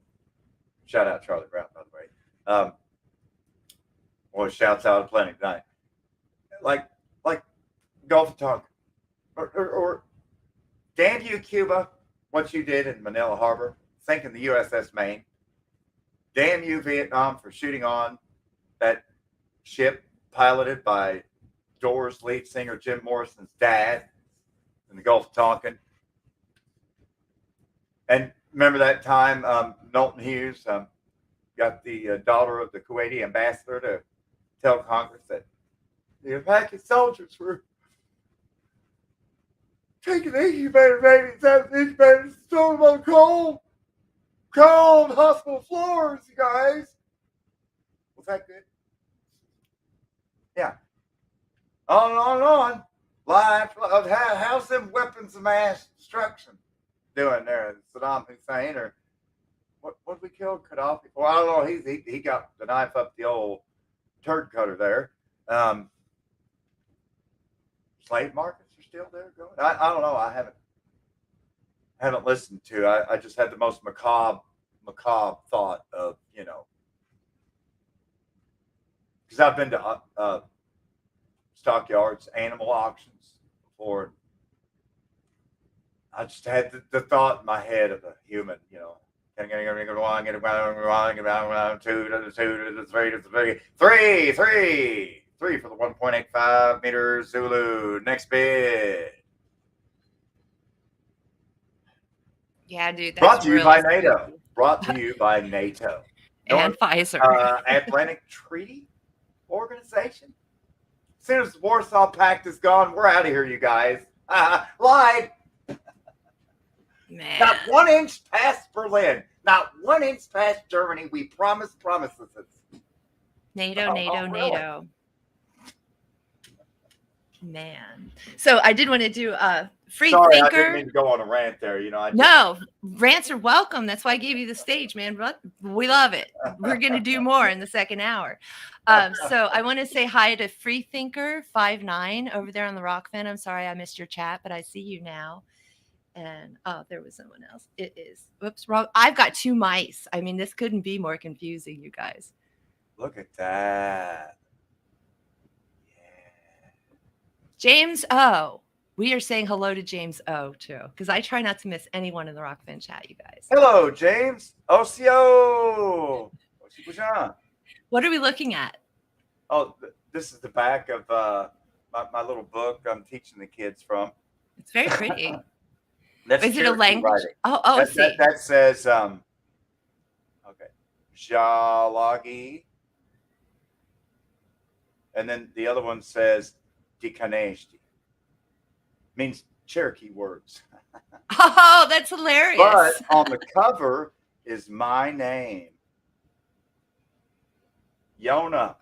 Shout out Charlie Brown, by the way. Or shouts out plenty tonight. Like Gulf of Tonkin. Or damn you, Cuba, what you did in Manila Harbor, sinking the USS Maine. Damn you, Vietnam, for shooting on that ship piloted by Doors lead singer Jim Morrison's dad in the Gulf of Tonkin. And remember that time Milton Hughes got the daughter of the Kuwaiti ambassador to tell Congress that the Iraqi soldiers were taking the incubator babies out of the incubators and throwing them on cold hospital floors, you guys. Was that good? Yeah. On and on and on. Live. How's them weapons of mass destruction doing there? Saddam Hussein or what did we kill Gaddafi? Well, I don't know. He got the knife up the old turd cutter there. Slave markets are still there going. I don't know. I haven't listened to. I just had the most macabre thought of, you know, because I've been to stockyards, animal auctions before. I just had the thought in my head of a human, you know, three for the 1.85 meters Zulu. Next bid. Yeah, dude. That's Brought to you really by NATO. spooky. Brought to you by NATO. And Pfizer. Atlantic Treaty Organization. As soon as the Warsaw Pact is gone, we're out of here, you guys. Lied. Man. Not 1 inch past Berlin. Not 1 inch past Germany. We promised promises. NATO. Really? Man. So I did want to do a free Sorry, thinker. I didn't mean to go on a rant there. You know, No, rants are welcome. That's why I gave you the stage, man. But we love it. We're going to do more in the second hour. So I want to say hi to Freethinker 59 over there on the Rock Fan. I'm sorry I missed your chat, but I see you now. And there was someone else. It is. Whoops, wrong. I've got 2 mice. I mean, this couldn't be more confusing, you guys. Look at that. Yeah. James O. We are saying hello to James O too, because I try not to miss anyone in the Rock Fan chat, you guys. Hello, James. Ocio. What are we looking at? Oh, this is the back of my little book I'm teaching the kids from. It's very pretty. That's Is it a Cherokee language? writing. I see. That says, okay, Jalagi. And then the other one says Dikaneshti. Means Cherokee words. Oh, that's hilarious. But on the cover is my name. Yona.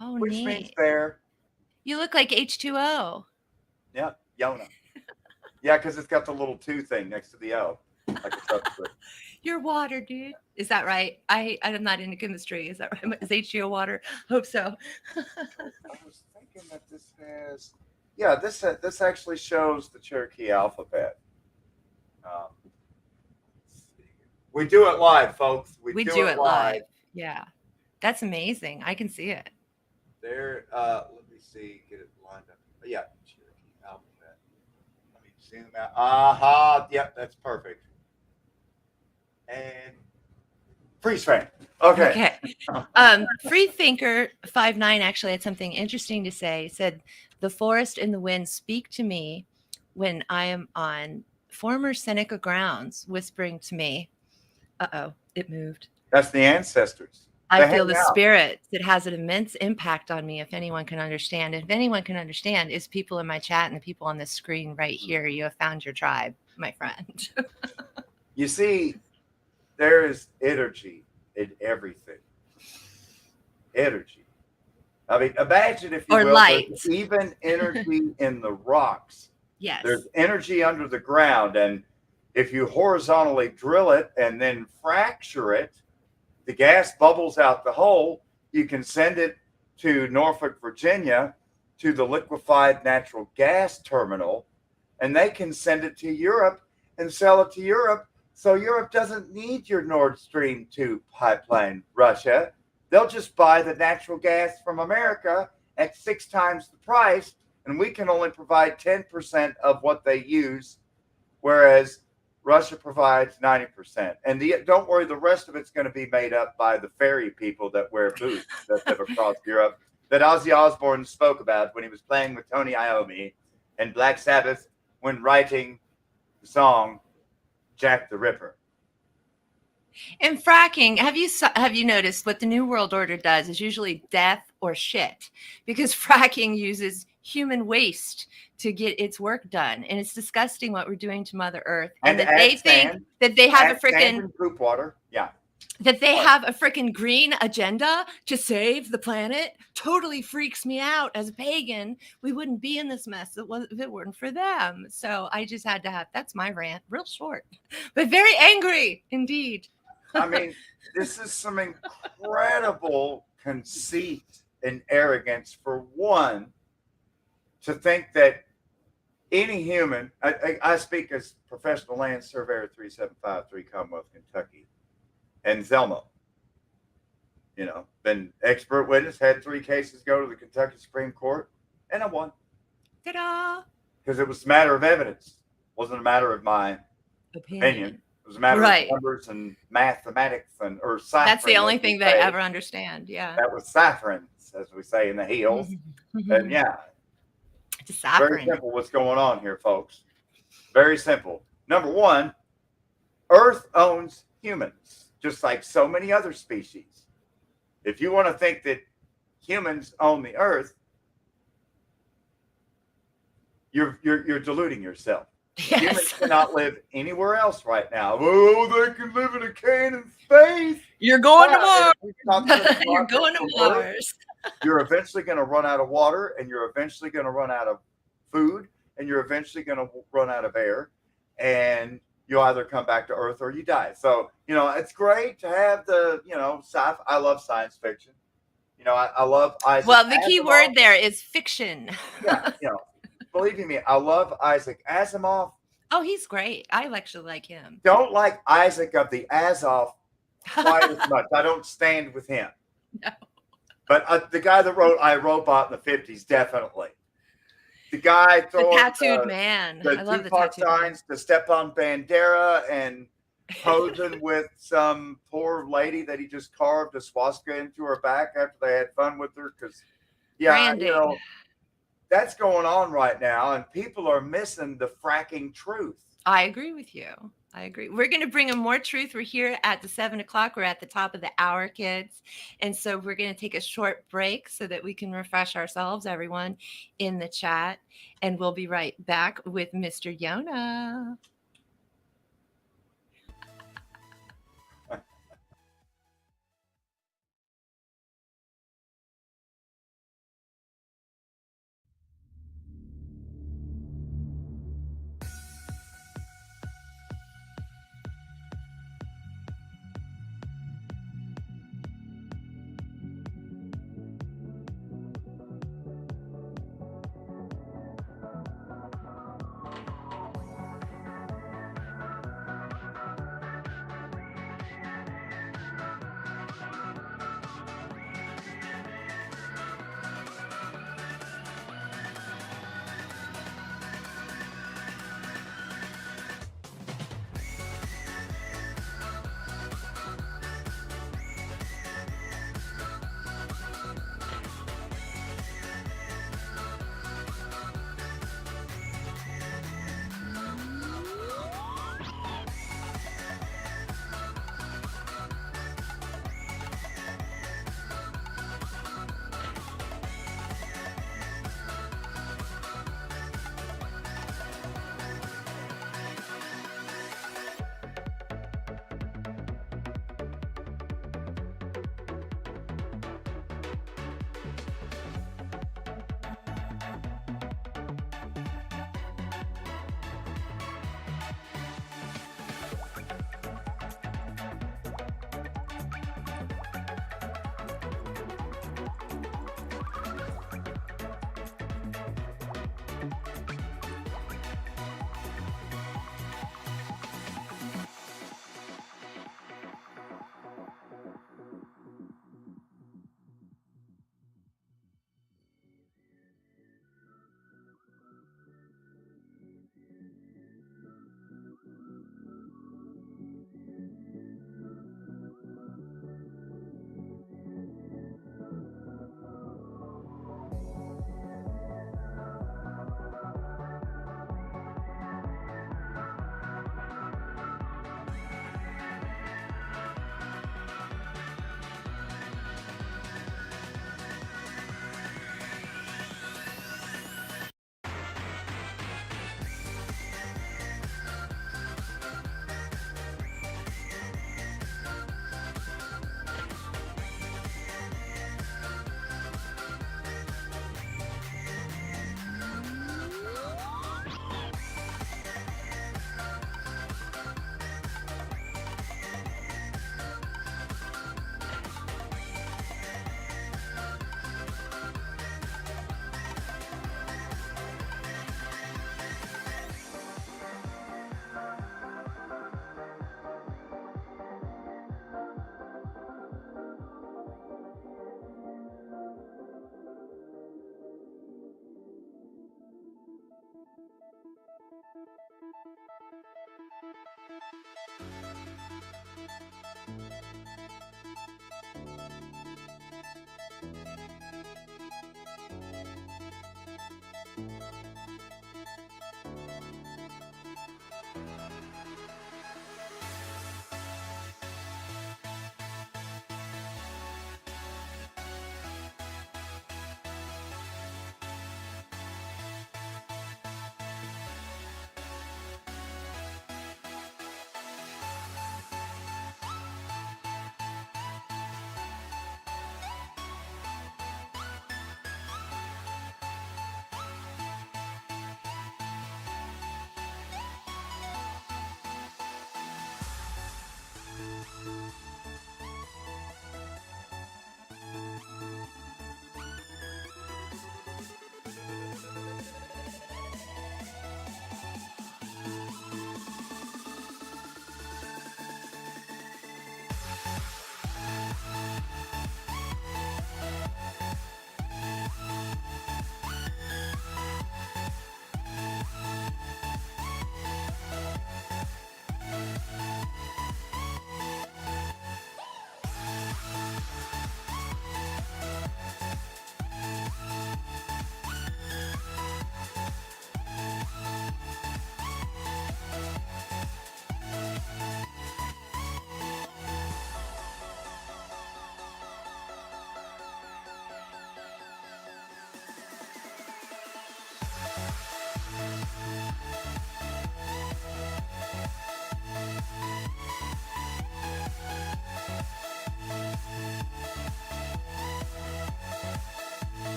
Oh, Which neat. means there. You look like H2O. Yeah, Yona. Yeah, because it's got the little 2 thing next to the O. Like a subscript. You're water, dude. Is that right? I'm not into chemistry. Is that right? Is H2O water? Hope so. I was thinking that this has. Yeah, this actually shows the Cherokee alphabet. We do it live, folks. We do it live. Yeah, that's amazing. I can see it. There. Let me see. Get it lined up. Yeah, Cherokee alphabet. Let me zoom out. Aha. Yep, that's perfect. And freeze frame. Okay. Freethinker 59 actually had something interesting to say. He said, "The forest and the wind speak to me when I am on former Seneca grounds, whispering to me." Uh-oh, it moved. That's the ancestors. I They feel hang the out. spirit. It has an immense impact on me. If anyone can understand, if anyone can understand, is people in my chat and the people on this screen right here. You have found your tribe, my friend. You see, there is energy in everything. Energy. I mean, imagine, if you Or will, there's light. even energy in the rocks. Yes. There's energy under the ground. And if you horizontally drill it and then fracture it, the gas bubbles out the hole. You can send it to Norfolk, Virginia, to the liquefied natural gas terminal, and they can send it to Europe and sell it to Europe. So Europe doesn't need your Nord Stream 2 pipeline, Russia. They'll just buy the natural gas from America at 6 times the price, and we can only provide 10% of what they use, whereas Russia provides 90%. And don't worry, the rest of it's going to be made up by the ferry people that wear boots that live across Europe, that Ozzy Osbourne spoke about when he was playing with Tony Iommi and Black Sabbath when writing the song Jack the Ripper. And fracking, have you noticed what the New World Order does is usually death or shit, because fracking uses human waste to get its work done, and it's disgusting what we're doing to Mother Earth, and that they think that they have a freaking poop water, that they have a freaking green agenda to save the planet. Totally freaks me out. As a pagan, we wouldn't be in this mess if it weren't for them. So I just had to have, that's my rant, real short, but very angry indeed. I mean, this is some incredible conceit and arrogance, for one, to think that any human, I speak as professional land surveyor 3753 Commonwealth, Kentucky, and Zelmo, been expert witness, had 3 cases go to the Kentucky Supreme Court, and I won. Ta-da! Because it was a matter of evidence. It wasn't a matter of my opinion. It was a matter of numbers and mathematics or ciphering. That's the only thing they ever understand. Yeah. That was ciphering, as we say in the hills. And very simple what's going on here, folks. Very simple. Number one, Earth owns humans, just like so many other species. If you want to think that humans own the Earth, you're deluding yourself. Yes. Humans cannot live anywhere else right now. Oh, they can live in a can in space. You're going to Mars. You're going to Mars. You're eventually going to run out of water, and you're eventually going to run out of food, and you're eventually going to run out of air, and you'll either come back to Earth or you die. So, it's great to have the, sci-fi. I love science fiction. I love Isaac. Well, the key word there is fiction. Yeah, believe me, I love Isaac Asimov. Oh, he's great. I actually like him. Don't like Isaac of the Azov quite as much. I don't stand with him. No. But the guy that wrote I, Robot in the 50s, definitely. The guy throwing the tattooed man. I love the tattooed signs to Stepan Bandera and posing with some poor lady that he just carved a swastika into her back after they had fun with her. Because, branding. That's going on right now, and people are missing the fracking truth. I agree with you. I agree. We're going to bring in more truth. We're here at the 7 o'clock. We're at the top of the hour, kids. And so we're going to take a short break so that we can refresh ourselves, everyone in the chat. And we'll be right back with Mr. Yona.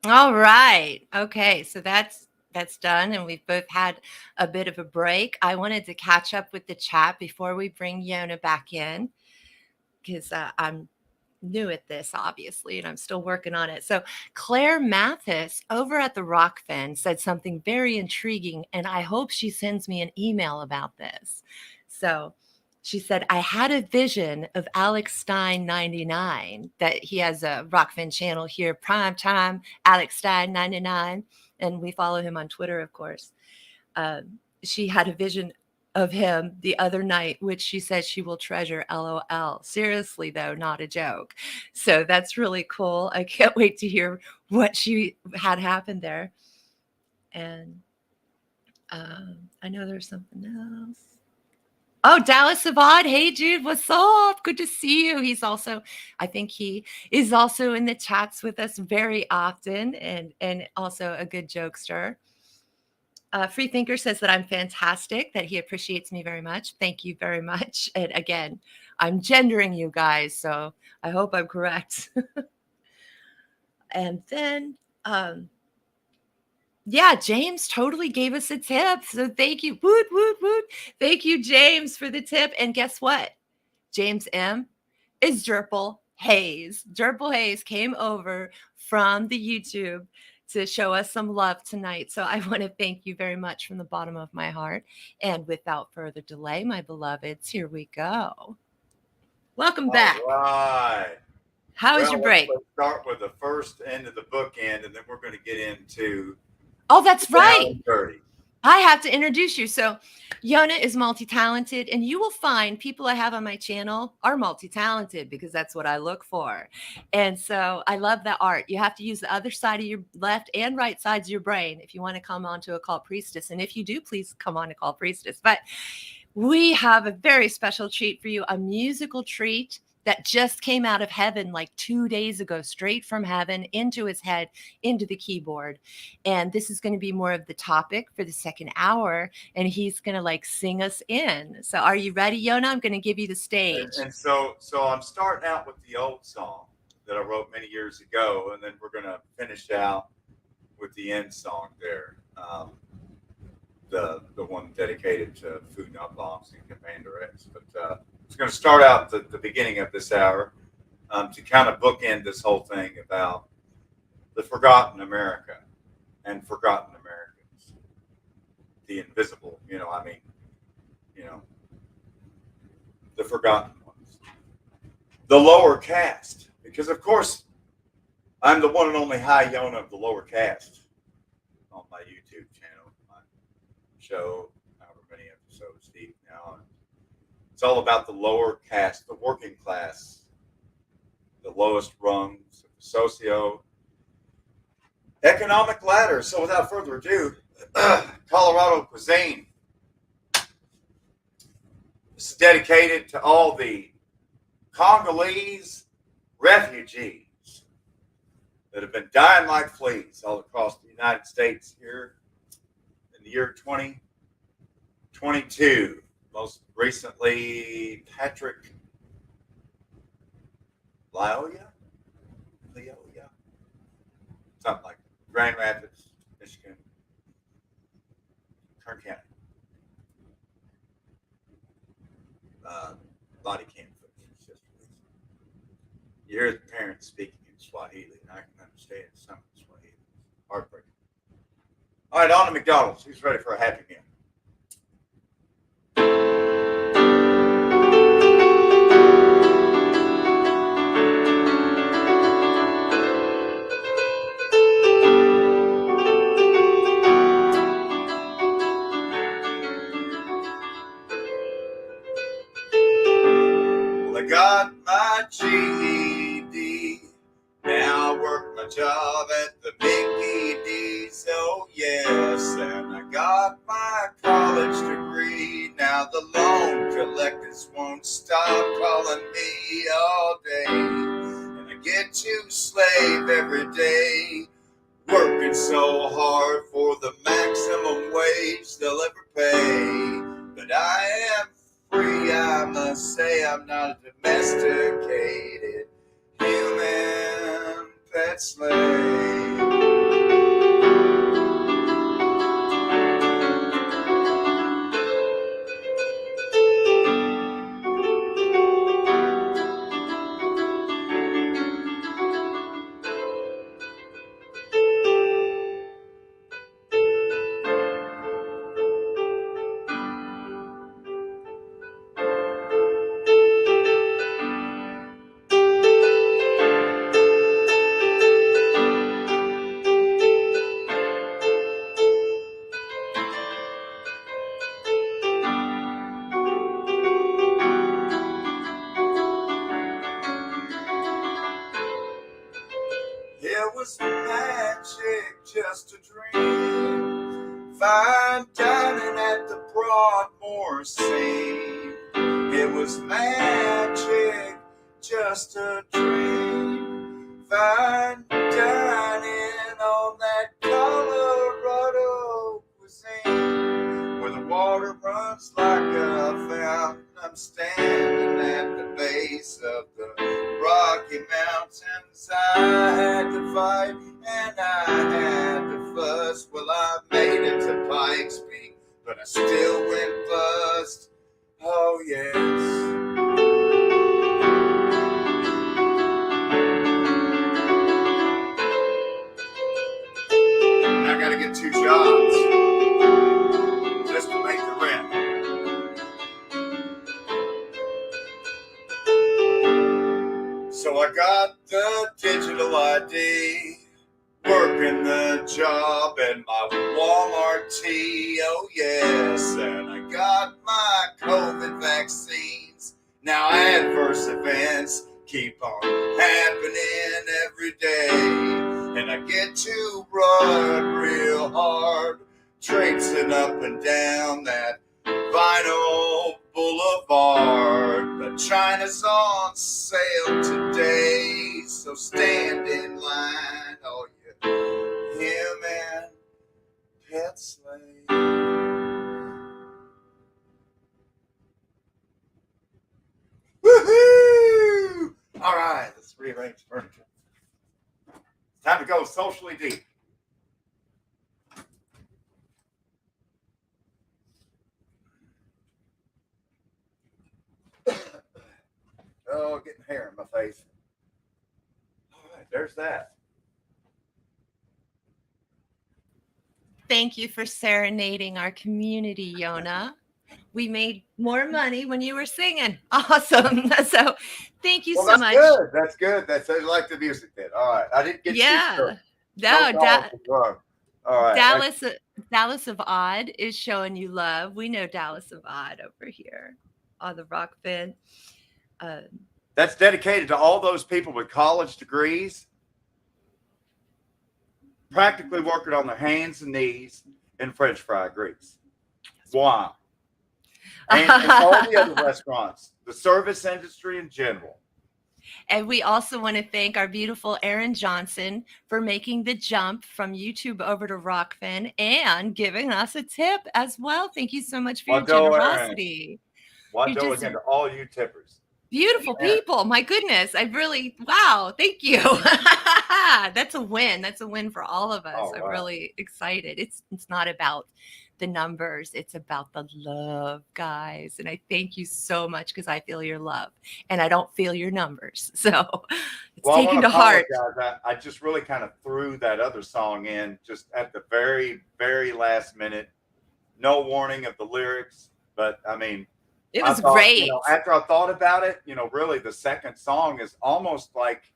All right. Okay. So that's done, and we've both had a bit of a break. I wanted to catch up with the chat before we bring Yona back in, because I'm new at this, obviously, and I'm still working on it. So Claire Mathis over at the Rockfin said something very intriguing, and I hope she sends me an email about this. So she said, I had a vision of Alex Stein 99, that he has a Rockfin channel here, prime time, Alex Stein 99, and we follow him on Twitter, of course. She had a vision of him the other night, which she says she will treasure, LOL. Seriously, though, not a joke. So that's really cool. I can't wait to hear what she had happened there. And I know there's something else. Oh, Dallas Savad. Hey, dude, what's up? Good to see you. He's also, I think he is also in the chats with us very often, and also a good jokester. Freethinker says that I'm fantastic, that he appreciates me very much. Thank you very much. And again, I'm gendering you guys, so I hope I'm correct. And then, yeah, James totally gave us a tip. So thank you. Woot, woot, woot. Thank you, James, for the tip. And guess what? James M is Jerpel Hayes. Jerpel Hayes came over from the YouTube to show us some love tonight. So I want to thank you very much from the bottom of my heart. And without further delay, my beloveds, here we go. Welcome back. All right. How was your break? Let's start with the first end of the bookend, and then we're going to get into. Oh, that's right. 30. I have to introduce you. So Yona is multi-talented, and you will find people I have on my channel are multi-talented because that's what I look for. And so I love that art. You have to use the other side of your left and right sides of your brain if you want to come on to Occult Priestess. And if you do, please come on to Occult Priestess. But we have a very special treat for you, a musical treat that just came out of heaven like 2 days ago, straight from heaven into his head, into the keyboard. And this is going to be more of the topic for the second hour. And he's going to like sing us in. So are you ready, Yona? I'm going to give you the stage. And so I'm starting out with the old song that I wrote many years ago. And then we're going to finish out with the end song there. The one dedicated to Food Not Bombs and Cmdr X. But it's going to start out the beginning of this hour to kind of bookend this whole thing about the forgotten America and forgotten Americans, the invisible, the forgotten ones, the lower caste. Because, of course, I'm the one and only high Yona of the lower caste on my YouTube channel, my show, however many episodes deep now. It's all about the lower caste, the working class, the lowest rungs of the socio-economic ladder. So without further ado, Colorado cuisine. This is dedicated to all the Congolese refugees that have been dying like fleas all across the United States here in the year 2022. Most recently, Patrick Lyoya, something like that. Grand Rapids, Michigan, Kern County. Body cam footage. You hear the parents speaking in Swahili, and I can understand some of the Swahili. Heartbreaking. All right, on to McDonald's. Who's ready for a Happy Meal? Well, I got my GED. Now I work my job at the Big ED's, oh yes, and I got my college degree. Now the loan collectors won't stop calling me all day, and I get to slave every day, working so hard for the maximum wage they'll ever pay. But I am free, I must say. I'm not a domesticated human pet slave. It was magic, just a dream. Fine dining at the Broadmoor scene. It was magic, just a dream. Fine dining on that Colorado cuisine, where the water runs like a fountain. I'm standing at the base of the Rocky Mountains. I had to fight and I had to fuss. Well, I made it to Pikes Peak, but I still went bust. Oh yes. I gotta get 2 jobs just to make the rent. So I got the digital ID, working the job at my Walmart tea, oh yes, and I got my COVID vaccines. Now adverse events keep on happening every day, and I get to run real hard, traipsing up and down that vinyl boulevard. But China's on sale today, so stand in line, all you human pet slave. Woohoo! All right, let's rearrange furniture. It's time to go socially deep. Oh, getting hair in my face. All right, there's that. Thank you for serenading our community, Yona. We made more money when you were singing. Awesome. So thank you Well, so that's much. good. That's good. That's like the music did. All right. I didn't get Yeah. no No, calls from her. All right. Dallas of Odd is showing you love. We know Dallas of Odd over here on the Rock Fin. That's dedicated to all those people with college degrees, practically working on their hands and knees in French fry grease. Why? And all the other restaurants, the service industry in general. And we also want to thank our beautiful Erin Johnson for making the jump from YouTube over to Rockfin and giving us a tip as well. Thank you so much for your generosity. Wado again to all you tippers. Beautiful people. My goodness. Wow. Thank you. That's a win. That's a win for all of us. All right. I'm really excited. It's not about the numbers. It's about the love, guys. And I thank you so much because I feel your love and I don't feel your numbers. So it's taken to heart. I just really kind of threw that other song in just at the very, very last minute. No warning of the lyrics, but I mean, it was great. After I thought about it, really the second song is almost like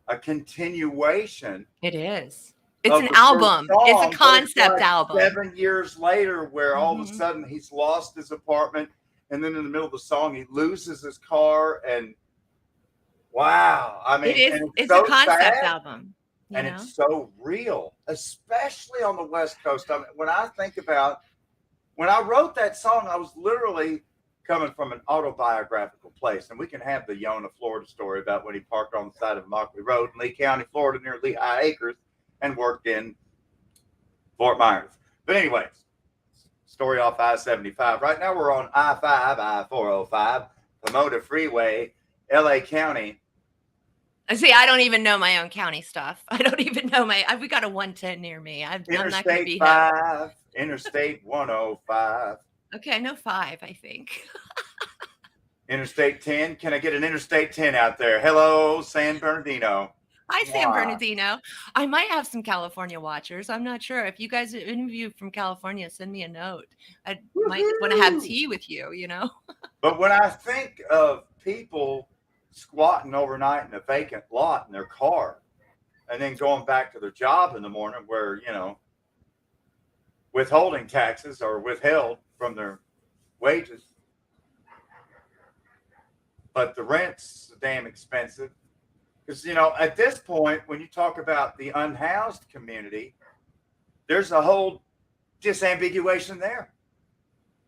a continuation. It is. It's an album. It's a concept album. 7 years later, where all of a sudden he's lost his apartment, and then in the middle of the song he loses his car, and wow! I mean, it's a concept album, and it's so real, especially on the West Coast. I mean, when I wrote that song, I was literally coming from an autobiographical place, and we can have the Yona, Florida story about when he parked on the side of Mockley Road in Lee County, Florida, near Lehigh Acres, and worked in Fort Myers. But anyways, story off I-75. Right now we're on I-5, I-405, Pomona Freeway, LA County. See, I don't even know my own county stuff. I don't even know we got a 110 near me. I'm not going to be 5, Interstate 105. Okay, I know 5, I think. Interstate 10. Can I get an Interstate 10 out there? Hello, San Bernardino. Hi, San Bernardino. I might have some California watchers. I'm not sure. If you guys interview from California, send me a note. I might want to have tea with you, But when I think of people squatting overnight in a vacant lot in their car and then going back to their job in the morning where, withholding taxes are withheld from their wages, but the rent's damn expensive. Because, at this point, when you talk about the unhoused community, there's a whole disambiguation there.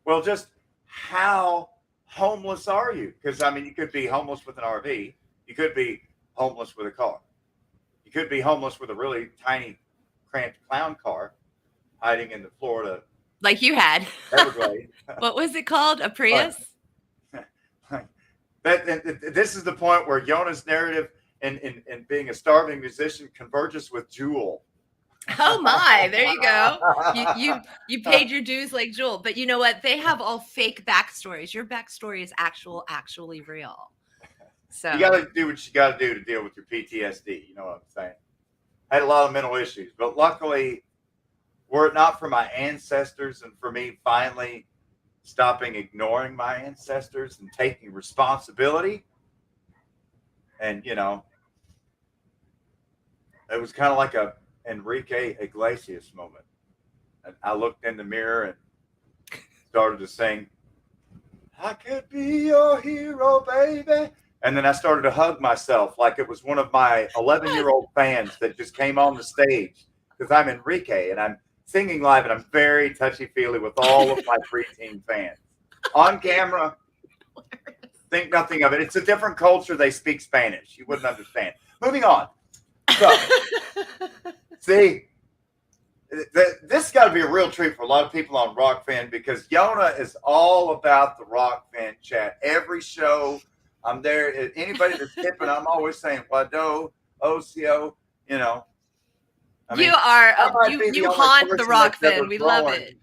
Well, just how homeless are you? Because, you could be homeless with an RV. You could be homeless with a car. You could be homeless with a really tiny, cramped clown car hiding in the Florida. Like you had. Everglades. What was it called? A Prius? This is the point where Yona's narrative and being a starving musician converges with Jewel. Oh my, there you go. You paid your dues like Jewel. But you know what? They have all fake backstories. Your backstory is actually real. So you gotta do what you gotta do to deal with your PTSD. You know what I'm saying? I had a lot of mental issues, but luckily, were it not for my ancestors and for me finally stopping ignoring my ancestors and taking responsibility, and it was kind of like a Enrique Iglesias moment. And I looked in the mirror and started to sing, "I could be your hero, baby." And then I started to hug myself like it was one of my 11-year-old fans that just came on the stage, because I'm Enrique and I'm singing live and I'm very touchy-feely with all of my preteen fans. On camera, think nothing of it. It's a different culture. They speak Spanish. You wouldn't understand. Moving on. So, see, this got to be a real treat for a lot of people on Rockfin, because Yona is all about the Rockfin chat. Every show, I'm there. Anybody that's tipping, I'm always saying Wado, OCO, you haunt the Rockfin. We love it.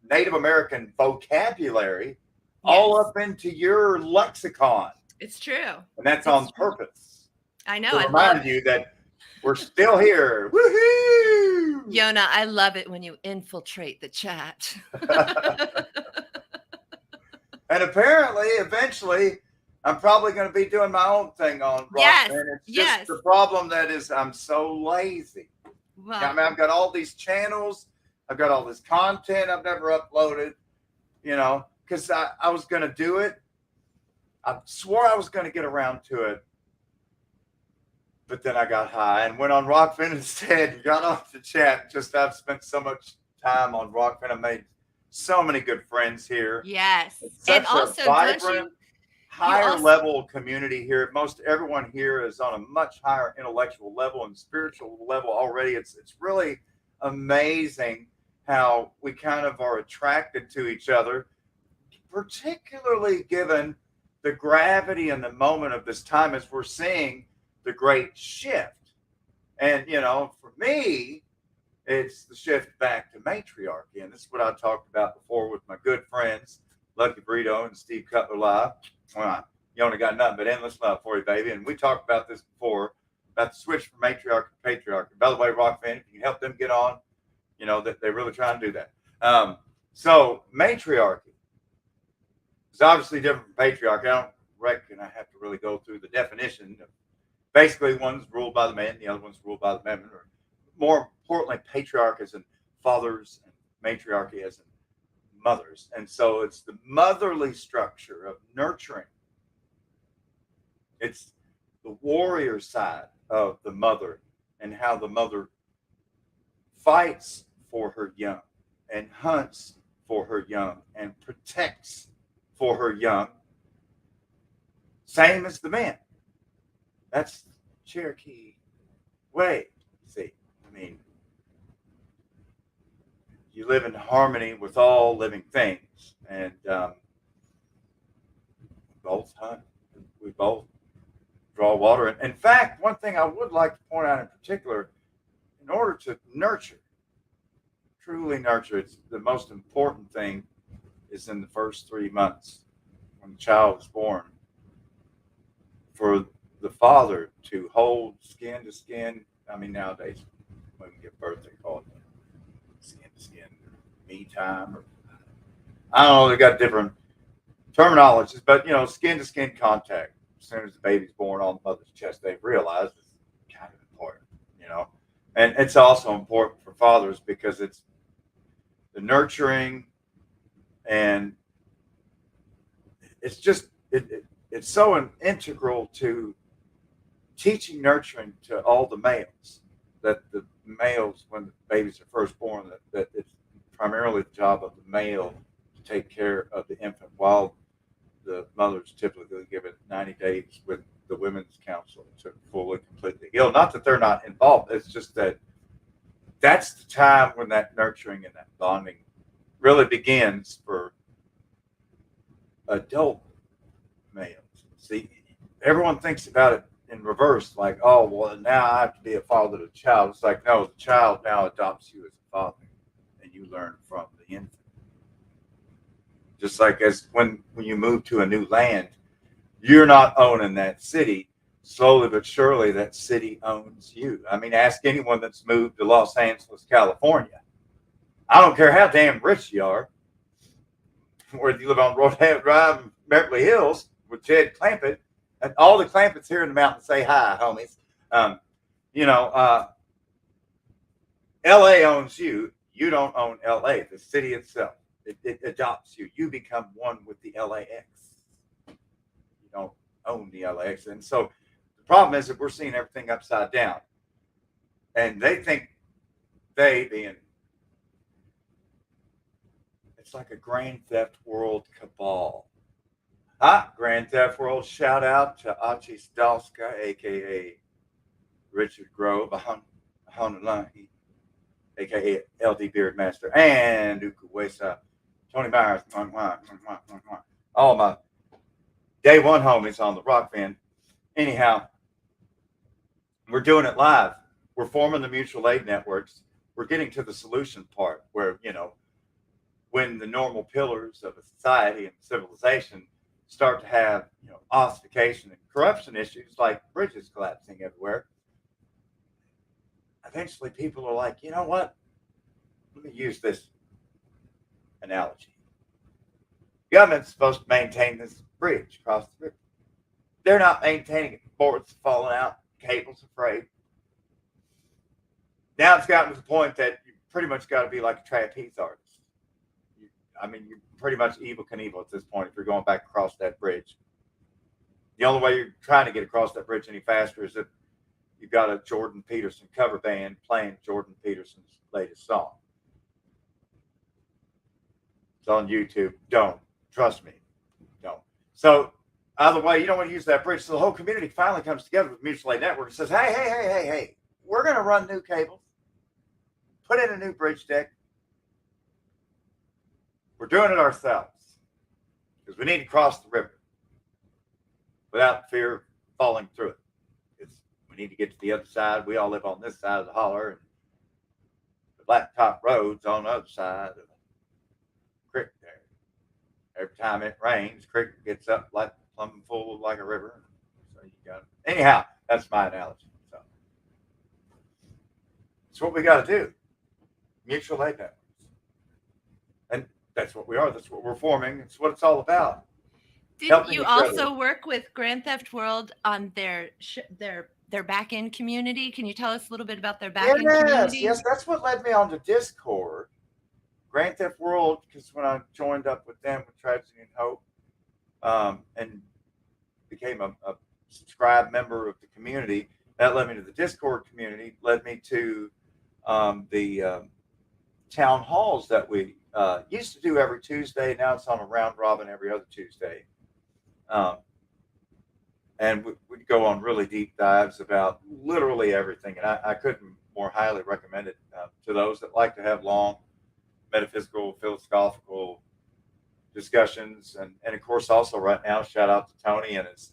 Native American vocabulary all up into your lexicon. It's true. And that's on purpose. I know. To remind you that we're still here. Woohoo! Yona, I love it when you infiltrate the chat. And apparently, eventually, I'm probably going to be doing my own thing on Yes. Rockman. It's Yes. just the problem that is I'm so lazy. Well, I mean, I've got all these channels. I've got all this content I've never uploaded, you know, because I was going to do it. I swore I was going to get around to it. But then I got high and went on Rockfin instead. Got off the chat. Just I've spent so much time on Rockfin. I made so many good friends here. yes. It's And such also, a don't vibrant, you higher also- level community here. Most everyone here is on a much higher intellectual level and spiritual level already. It's really amazing how we kind of are attracted to each other, particularly given the gravity and the moment of this time as we're seeing the great shift. And, you know, for me, it's the shift back to matriarchy. And this is what I talked about before with my good friends, Lucky Burrito and Steve Cutler Live. Well, Yona got nothing but endless love for you, baby. And we talked about this before, about the switch from matriarchy to patriarchy. By the way, Rockfin, if you can help them get on, you know, that they're really trying to do that. So matriarchy is obviously different from patriarchy. I don't reckon I have to really go through the definition. Basically, one's ruled by the man, the other one's ruled by the women. Or more importantly, patriarch as in fathers and matriarchy as in mothers. And so it's the motherly structure of nurturing. It's the warrior side of the mother and how the mother fights for her young and hunts for her young and protects for her young. Same as the man. That's Cherokee way. See, I mean, you live in harmony with all living things, and both hunt. We both draw water. And in fact, one thing I would like to point out in particular, in order to nurture, truly nurture, it's the most important thing is in the first 3 months when the child is born, for the father to hold skin to skin. I mean, nowadays, when we give birth, they call it skin to skin, or me time, or I don't know, they got different terminologies, but you know, skin to skin contact. As soon as the baby's born on the mother's chest, they've realized it's kind of important, you know. And it's also important for fathers because it's the nurturing, and it's just it's so integral to teaching nurturing to all the males, that the males, when the babies are first born, that it's primarily the job of the male to take care of the infant, while the mother's typically given 90 days with the women's council to fully completely heal. Not that they're not involved, it's just that that's the time when that nurturing and that bonding really begins for adult males. See, everyone thinks about it in reverse, like, oh, well, now I have to be a father to the child. It's like, no, the child now adopts you as a father, and you learn from the infant. Just like as when you move to a new land, you're not owning that city. Slowly but surely, that city owns you. I mean, ask anyone that's moved to Los Angeles, California. I don't care how damn rich you are, whether you live on Rodale Drive in Beverly Hills with Jed Clampett, and all the Clampetts here in the mountains say hi, homies. LA owns you. You don't own LA, the city itself. It adopts you. You become one with the LAX. You don't own the LAX. And so the problem is that we're seeing everything upside down. And they think it's like a Grand Theft World cabal. Grand Theft World, shout out to Achi Stalska, a.k.a. Richard Grove, Honolulu, a.k.a. LD Beardmaster, and Ukuwesa, Tony Myers, all my day one homies on the rock band. Anyhow, we're doing it live. We're forming the mutual aid networks. We're getting to the solution part where, you know, when the normal pillars of a society and civilization start to have, you know, ossification and corruption issues like bridges collapsing everywhere, eventually people are like, you know what? Let me use this analogy. Government's supposed to maintain this bridge across the river. They're not maintaining it. Boards falling out, cables are frayed. Now it's gotten to the point that you pretty much got to be like a trapeze artist. You're pretty much Evel Knievel at this point if you're going back across that bridge. The only way you're trying to get across that bridge any faster is if you've got a Jordan Peterson cover band playing Jordan Peterson's latest song. It's on YouTube. Don't. Trust me. Don't. So, either way, you don't want to use that bridge. So the whole community finally comes together with Mutual Aid Network and says, hey, we're going to run new cables. Put in a new bridge deck. We're doing it ourselves because we need to cross the river without fear of falling through it. We need to get to the other side. We all live on this side of the holler, and the blacktop road's on the other side of the creek there. Every time it rains, creek gets up like plumb full like a river. So you got it. Anyhow, that's my analogy. So it's what we got to do. Mutual aid networks. And that's what we are. That's what we're forming. It's what it's all about. Didn't you also work with Grand Theft World on their back-end community? Can you tell us a little bit about their back-end community? Yes, that's what led me onto Discord. Grand Theft World, because when I joined up with them with Tragedy and Hope, and became a subscribed member of the community, that led me to the Discord community, led me to the town halls that we used to do every Tuesday. Now it's on a round robin every other Tuesday. And we'd go on really deep dives about literally everything. And I couldn't more highly recommend it to those that like to have long metaphysical, philosophical discussions. And of course, also right now, shout out to Tony and his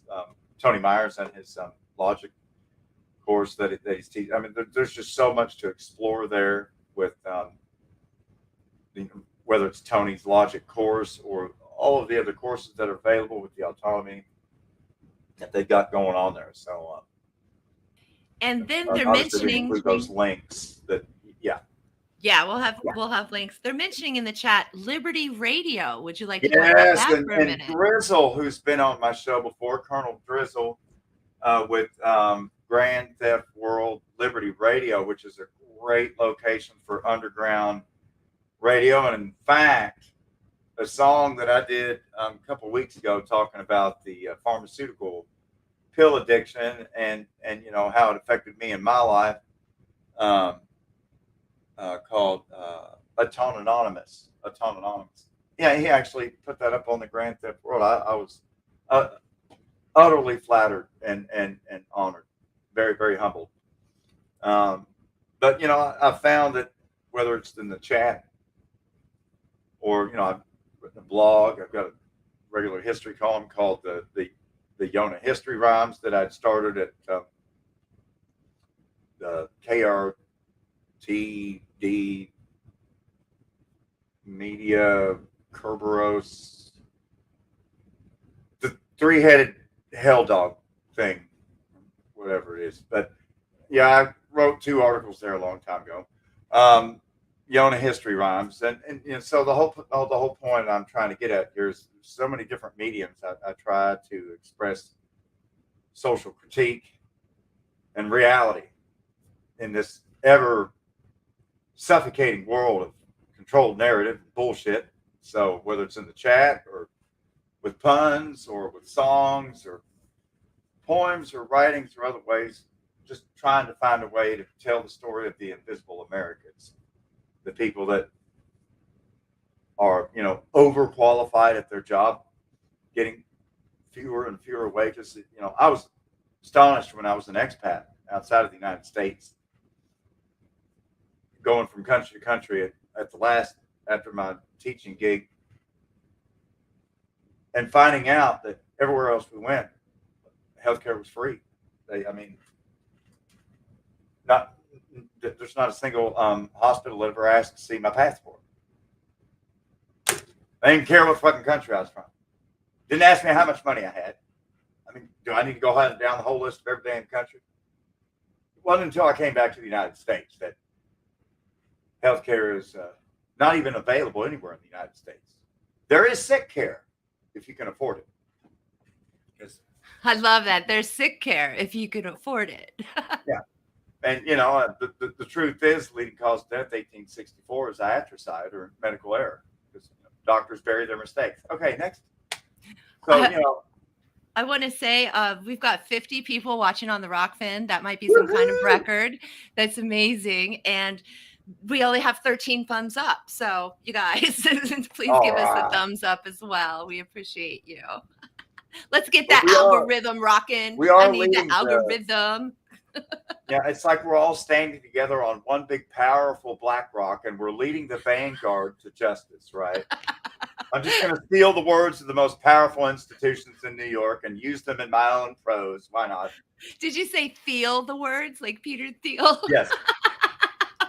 Tony Myers and his logic course that he's teaching. I mean, there's just so much to explore there with whether it's Tony's logic course or all of the other courses that are available with the autonomy that they've got going on there. So, and then they're mentioning those links that, we'll have links. They're mentioning in the chat Liberty Radio. Would you like to talk about that for a minute? Drizzle, who's been on my show before, Colonel Drizzle, with Grand Theft World Liberty Radio, which is a great location for underground radio. And in fact, a song that I did a couple of weeks ago talking about the pharmaceutical pill addiction and how it affected me in my life, called Atone Anonymous. Yeah, he actually put that up on the Grand Theft World. I was utterly flattered and honored, very, very humbled. But I found that whether it's in the chat or I've written a blog, I've got a regular history column called the Yona History Rhymes that I'd started at the KRTD Media Kerberos, the three-headed hell dog thing, whatever it is. But yeah, I wrote 2 articles there a long time ago. Yona History Rhymes, and so the whole point I'm trying to get at here is so many different mediums. I try to express social critique and reality in this ever suffocating world of controlled narrative and bullshit. So whether it's in the chat or with puns or with songs or poems or writings or other ways, just trying to find a way to tell the story of the invisible Americans. The people that are, overqualified at their job, getting fewer and fewer wages. I was astonished when I was an expat outside of the United States, going from country to country after my teaching gig, and finding out that everywhere else we went, healthcare was free. There's not a single hospital that ever asked to see my passport. They didn't care what fucking country I was from. Didn't ask me how much money I had. Do I need to go down the whole list of every damn country? It wasn't until I came back to the United States that healthcare is not even available anywhere in the United States. There is sick care. if you can afford it. Yes. I love that. There's sick care if you can afford it. Yeah. And, you know, the truth is, leading cause of death 1864 is iatricide or medical error. Because doctors bury their mistakes. Okay, next. So, you know. I want to say we've got 50 people watching on the Rockfin. That might be some kind of record. That's amazing. And we only have 13 thumbs up. So you guys, please give us a thumbs up as well. We appreciate you. Let's get that algorithm rocking. I need the algorithm. Yeah, it's like we're all standing together on one big, powerful black rock, and we're leading the vanguard to justice, right? I'm just going to steal the words of the most powerful institutions in New York and use them in my own prose. Why not? Did you say Thiel the words, like Peter Thiel? Yes.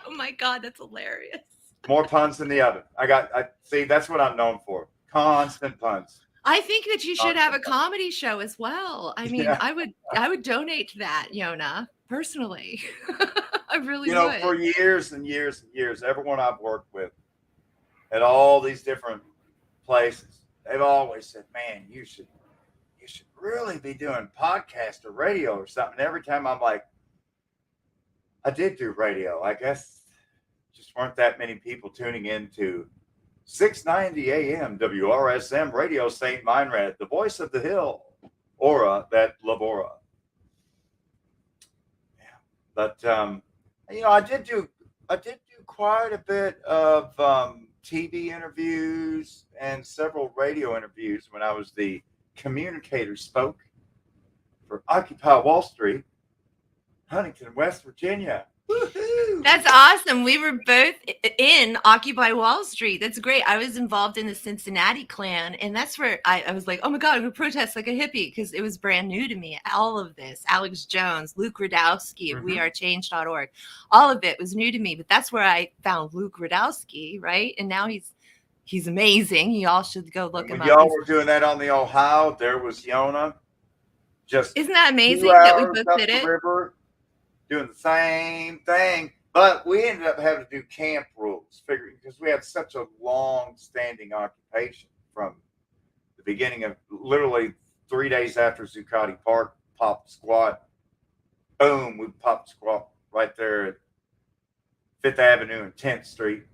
Oh my God, that's hilarious. More puns in the oven. I see, that's what I'm known for. Constant puns. I think that you should have a comedy show as well. I mean, yeah. I would donate to that, Yona, personally. I really would. You know, for years and years and years, everyone I've worked with at all these different places, they've always said, man, you should really be doing podcast or radio or something. Every time I'm like, I did do radio. I guess just weren't that many people tuning into 690 AM WRSM Radio St. Meinrad, the voice of the hill, Aura, that Labora. Yeah, but you know, I did do quite a bit of TV interviews and several radio interviews when I was the communicator spoke for Occupy Wall Street, Huntington, West Virginia. Woo-hoo! That's awesome. We were both in Occupy Wall Street. That's great. I was involved in the Cincinnati Klan, and that's where I was like, oh my God, I'm going to protest like a hippie, because it was brand new to me. All of this, Alex Jones, Luke Radowski of wearechange.org, all of it was new to me. But that's where I found Luke Radowski, right? And now he's amazing. You all should go look him up. Y'all were doing that on the Ohio. There was Yona. Just isn't that amazing that we both did it? River, doing the same thing, but we ended up having to do camp rules, figuring because we had such a long-standing occupation from the beginning of literally 3 days after Zuccotti Park popped squat. Boom, we popped squat right there at 5th Avenue and 10th Street,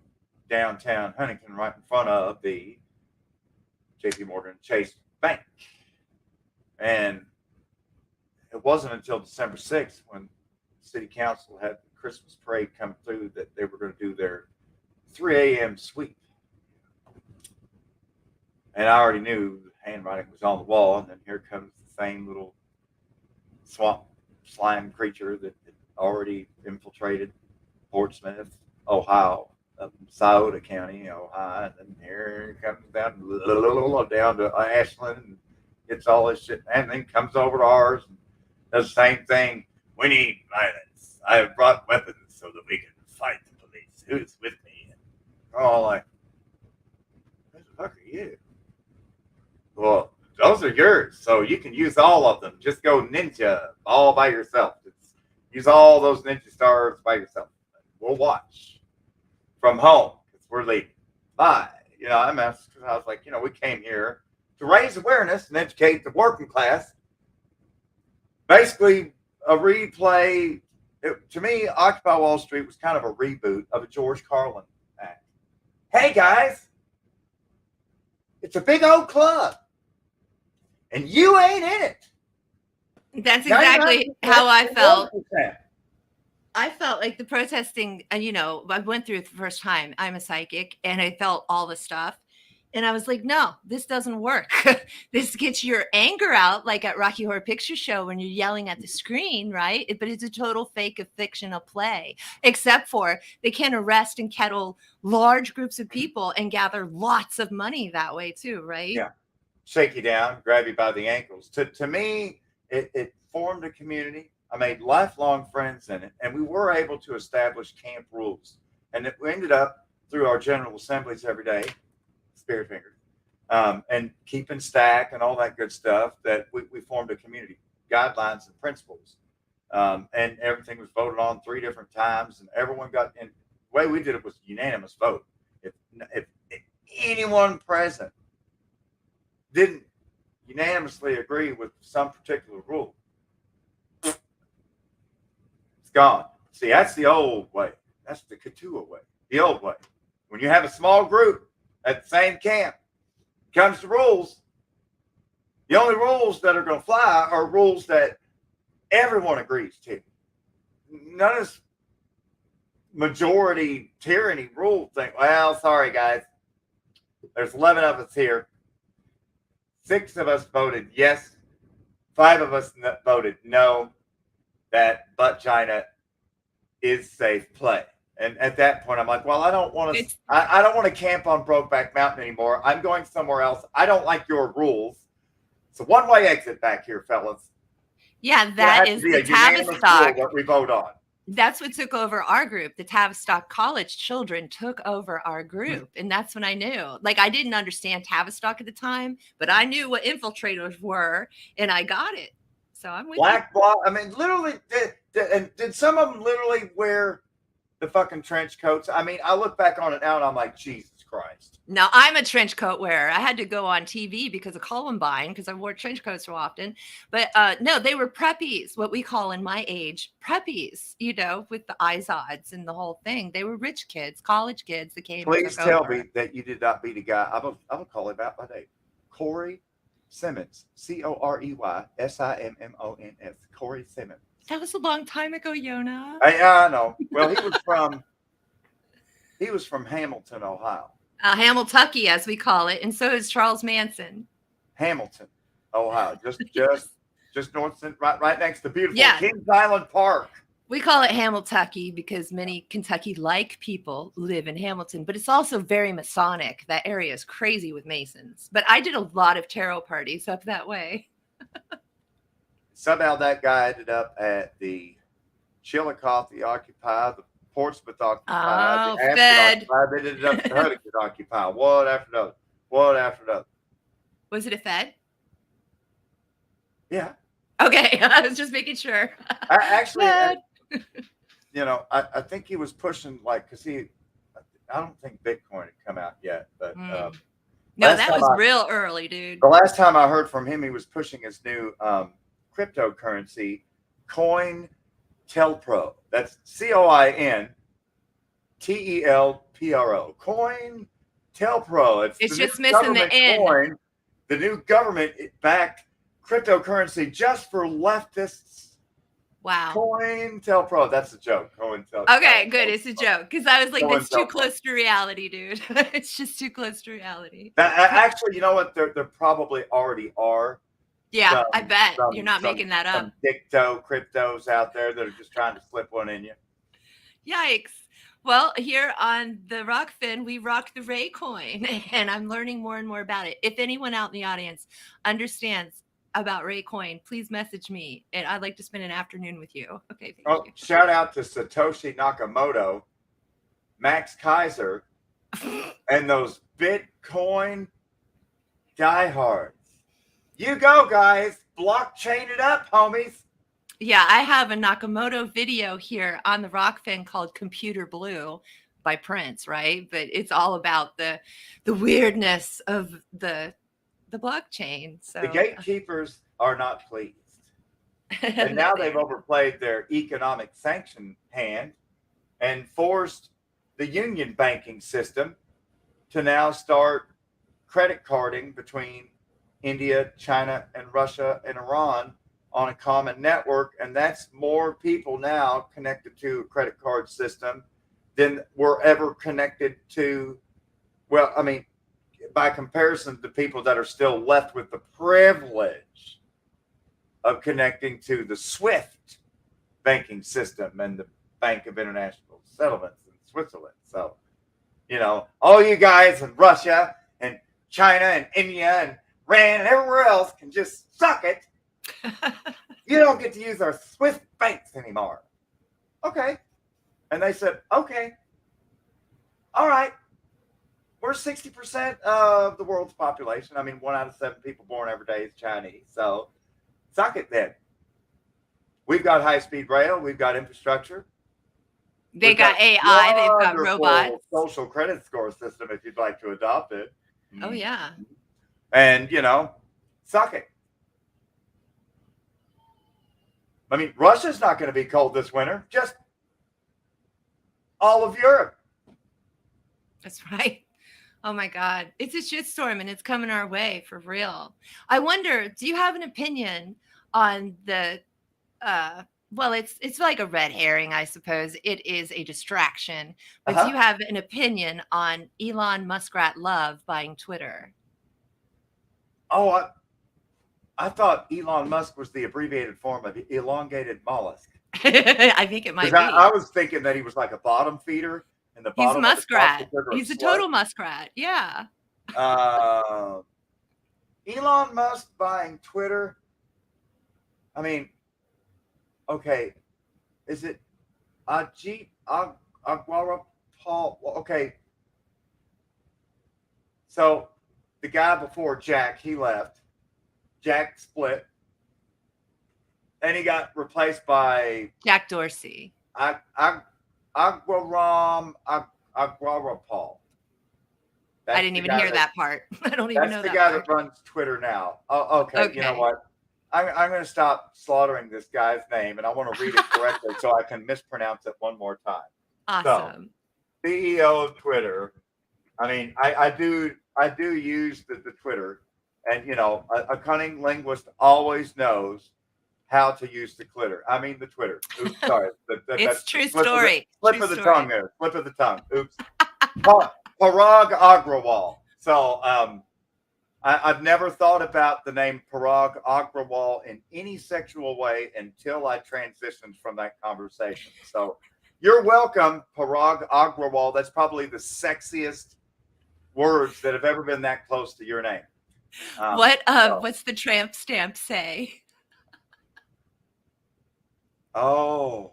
downtown Huntington, right in front of the J.P. Morgan Chase Bank. And it wasn't until December 6th when City Council had the Christmas parade come through that they were going to do their 3 a.m. sweep. And I already knew the handwriting was on the wall. And then here comes the same little swamp slime creature that had already infiltrated Portsmouth, Ohio, up in Scioto County, Ohio. And then here it comes down to Ashland and gets all this shit. And then comes over to ours and does the same thing. We need violence. I have brought weapons so that we can fight the police. Who's with me? And we're all like, who the fuck are you? Well, those are yours, so you can use all of them. Just go ninja all by yourself. Use all those ninja stars by yourself. We'll watch from home because we're leaving. Bye. You know, I was like, you know, we came here to raise awareness and educate the working class. Basically, a replay. To me, Occupy Wall Street was kind of a reboot of a George Carlin act. Hey guys, it's a big old club, and you ain't in it. That's exactly how I felt. I felt like the protesting, you know, I went through it the first time. I'm a psychic, and I felt all the stuff. And I was like, no, this doesn't work. This gets your anger out, like at Rocky Horror Picture Show when you're yelling at the screen, right? But it's a total fake of fictional play, except for they can arrest and kettle large groups of people and gather lots of money that way too, right? Yeah. Shake you down, grab you by the ankles. To me, it formed a community. I made lifelong friends in it, and we were able to establish camp rules. And we ended up through our general assemblies every day, spirit fingers, and keeping stack and all that good stuff, that we formed a community, guidelines and principles. And everything was voted on 3 different times, and everyone got in. The way we did it was unanimous vote. If anyone present didn't unanimously agree with some particular rule, it's gone. See, that's the old way. That's the Katua way, the old way. When you have a small group at the same camp, comes to rules, the only rules that are going to fly are rules that everyone agrees to. None of this majority tyranny rule thing. Well, sorry, guys. There's 11 of us here. 6 of us voted yes. 5 of us voted no. That butt China is safe play. And at that point, I'm like, well, I don't want to. I don't want to camp on Brokeback Mountain anymore. I'm going somewhere else. I don't like your rules. It's a one-way exit back here, fellas. Yeah, that is the Tavistock. What we vote on. That's what took over our group. The Tavistock College children took over our group. And that's when I knew. Like, I didn't understand Tavistock at the time, but I knew what infiltrators were, and I got it. So I'm with Black bloc. I mean, literally, did some of them literally wear the fucking trench coats? I mean, I look back on it now, and I'm like, Jesus Christ. No, I'm a trench coat wearer. I had to go on TV because of Columbine, because I wore trench coats so often. But no, they were preppies, what we call in my age, preppies, you know, with the Izods and the whole thing. They were rich kids, college kids that came. Please tell me that you did not beat a guy. I'm going to call him out by name. Corey Simmons. COREYSIMMONS. Corey Simmons. That was a long time ago, Yona. I know. Well, he was from Hamilton, Ohio. Hamiltucky, as we call it, and so is Charles Manson. Hamilton, Ohio, just north, right next to beautiful Kings Island Park. We call it Hamiltucky because many Kentucky-like people live in Hamilton, but it's also very Masonic. That area is crazy with Masons. But I did a lot of tarot parties up that way. Somehow that guy ended up at the Chillicothe, the Occupy, the Portsmouth Occupy, the Fed. Occupy, they ended up at the Hurricane Occupy. One after another. One after another. Was it a Fed? Yeah. Okay, I was just making sure. I think he was pushing because I don't think Bitcoin had come out yet, but no, that was real early, dude. The last time I heard from him, he was pushing his new cryptocurrency, CoinTelPro. That's CoinTelPro. CoinTelPro. It's just missing the N. Coin, the new government-backed cryptocurrency just for leftists. Wow. CoinTelPro. That's a joke. CoinTelPro. Okay, good. It's a joke because I was like, that's too close to reality, dude. It's just too close to reality. Actually, you know what? There probably already are. Yeah, I bet you're not making that up. Some cryptos out there that are just trying to slip one in you. Yikes. Well, here on the Rockfin, we rock the Ray coin, and I'm learning more and more about it. If anyone out in the audience understands about Ray coin, please message me, and I'd like to spend an afternoon with you. Okay, thank you. Shout out to Satoshi Nakamoto, Max Kaiser, and those Bitcoin diehards. You go, guys. Blockchain it up, homies. Yeah, I have a Nakamoto video here on the Rockfin called Computer Blue by Prince, right? But it's all about the weirdness of the blockchain. So the gatekeepers are not pleased. And now they've overplayed their economic sanction hand and forced the union banking system to now start credit carding between India, China, and Russia and Iran on a common network. And that's more people now connected to a credit card system than were ever connected to. Well, I mean, by comparison to people that are still left with the privilege of connecting to the SWIFT banking system and the Bank of International Settlements in Switzerland. So, all you guys in Russia and China and India and Iran and everywhere else can just suck it. You don't get to use our SWIFT banks anymore. Okay. And they said, okay. All right. We're 60% of the world's population. I mean, 1 out of 7 people born every day is Chinese. So suck it then. We've got high-speed rail. We've got infrastructure. We've got AI. They've got robots. Social credit score system if you'd like to adopt it. Oh, yeah. And, suck it. I mean, Russia's not going to be cold this winter. Just all of Europe. That's right. Oh my God. It's a shitstorm and it's coming our way for real. I wonder, do you have an opinion on the well, it's like a red herring, I suppose. It is a distraction. But do you have an opinion on Elon Muskrat Love buying Twitter? Oh, I thought Elon Musk was the abbreviated form of elongated mollusk. I think it might be. I was thinking that he was like a bottom feeder. And the He's a muskrat. He's a total muskrat. Yeah. Elon Musk buying Twitter. I mean, okay, is it Ajit Agrawal? Okay, so the guy before Jack, he left. Jack split, and he got replaced by Jack Dorsey. Agrawal. I didn't even hear that part. I don't even know that. That's the guy that runs Twitter now. Oh, okay. You know what? I'm going to stop slaughtering this guy's name, and I want to read it correctly so I can mispronounce it one more time. Awesome. So, CEO of Twitter. I mean, I do use the Twitter, and a cunning linguist always knows how to use the Twitter. I mean the Twitter. Oops, sorry. It's true story. Slip of the tongue there. Slip of the tongue. Oops. Parag Agrawal. So I've never thought about the name Parag Agrawal in any sexual way until I transitioned from that conversation. So you're welcome, Parag Agrawal. That's probably the sexiest words that have ever been that close to your name. What's the tramp stamp say? Oh.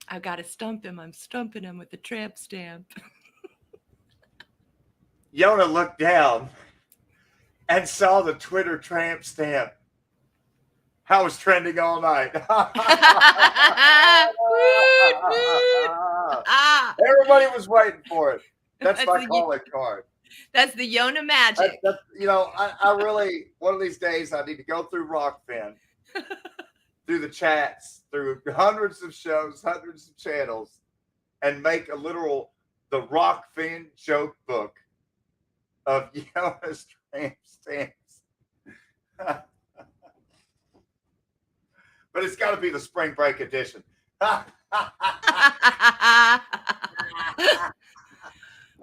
I've got to stump him. I'm stumping him with the tramp stamp. Yona looked down and saw the Twitter tramp stamp. I was trending all night. Everybody was waiting for it. That's my calling card. That's the Yona magic. I really, one of these days, I need to go through Rockfin, through the chats, through hundreds of shows, hundreds of channels, and make the Rockfin joke book of Yona's tramp stamps. But it's got to be the spring break edition.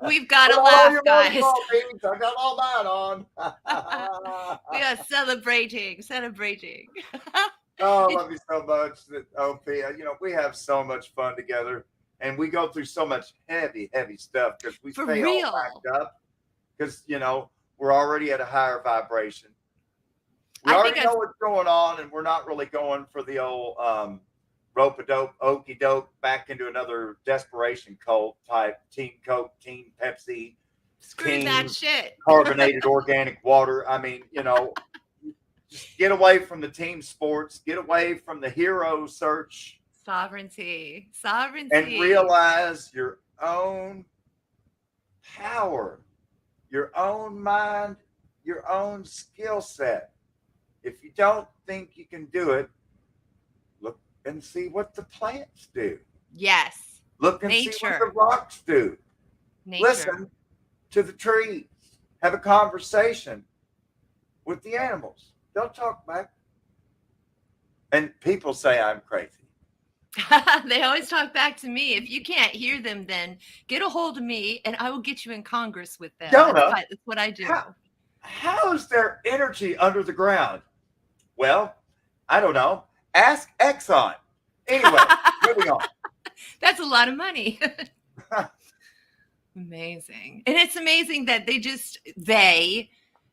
We've got to laugh, guys. I got all mine on. We are celebrating. Oh, I love you so much, OP. We have so much fun together, and we go through so much heavy stuff because we stay all backed up. Because we're already at a higher vibration. We already know what's going on, and we're not really going for the old rope-a-dope, okey-doke, back into another desperation cult type, Team Coke, Team Pepsi. Screw that shit. Carbonated organic water. I mean, just get away from the team sports. Get away from the hero search. Sovereignty. And realize your own power, your own mind, your own skill set. If you don't think you can do it, look and see what the plants do. Yes. Look and see what the rocks do. Nature. Listen to the trees. Have a conversation with the animals. They'll talk back. And people say I'm crazy. They always talk back to me. If you can't hear them, then get a hold of me and I will get you in Congress with them. That's what I do. How is there energy under the ground? Well, I don't know. Ask Exxon. Anyway, moving on. That's a lot of money. Amazing. And it's amazing that they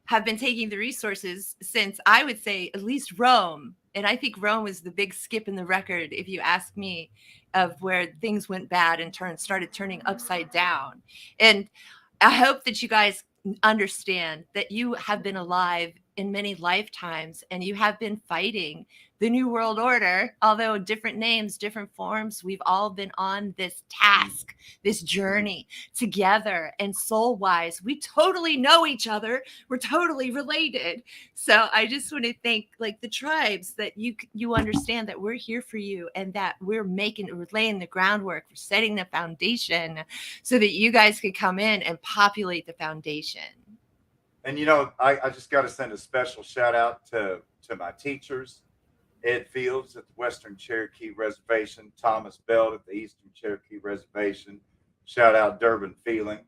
have been taking the resources since, I would say, at least Rome. And I think Rome was the big skip in the record, if you ask me, of where things went bad and started turning upside down. And I hope that you guys understand that you have been alive in many lifetimes, and you have been fighting the New World Order, although different names, different forms. We've all been on this task, this journey together, and soul wise, we totally know each other. We're totally related. So I just want to thank like the tribes that you understand that we're here for you, and that we're laying the groundwork, we're setting the foundation so that you guys could come in and populate the foundation. And I just got to send a special shout out to my teachers, Ed Fields at the Western Cherokee Reservation, Thomas Belt at the Eastern Cherokee Reservation. Shout out Durbin Feeling.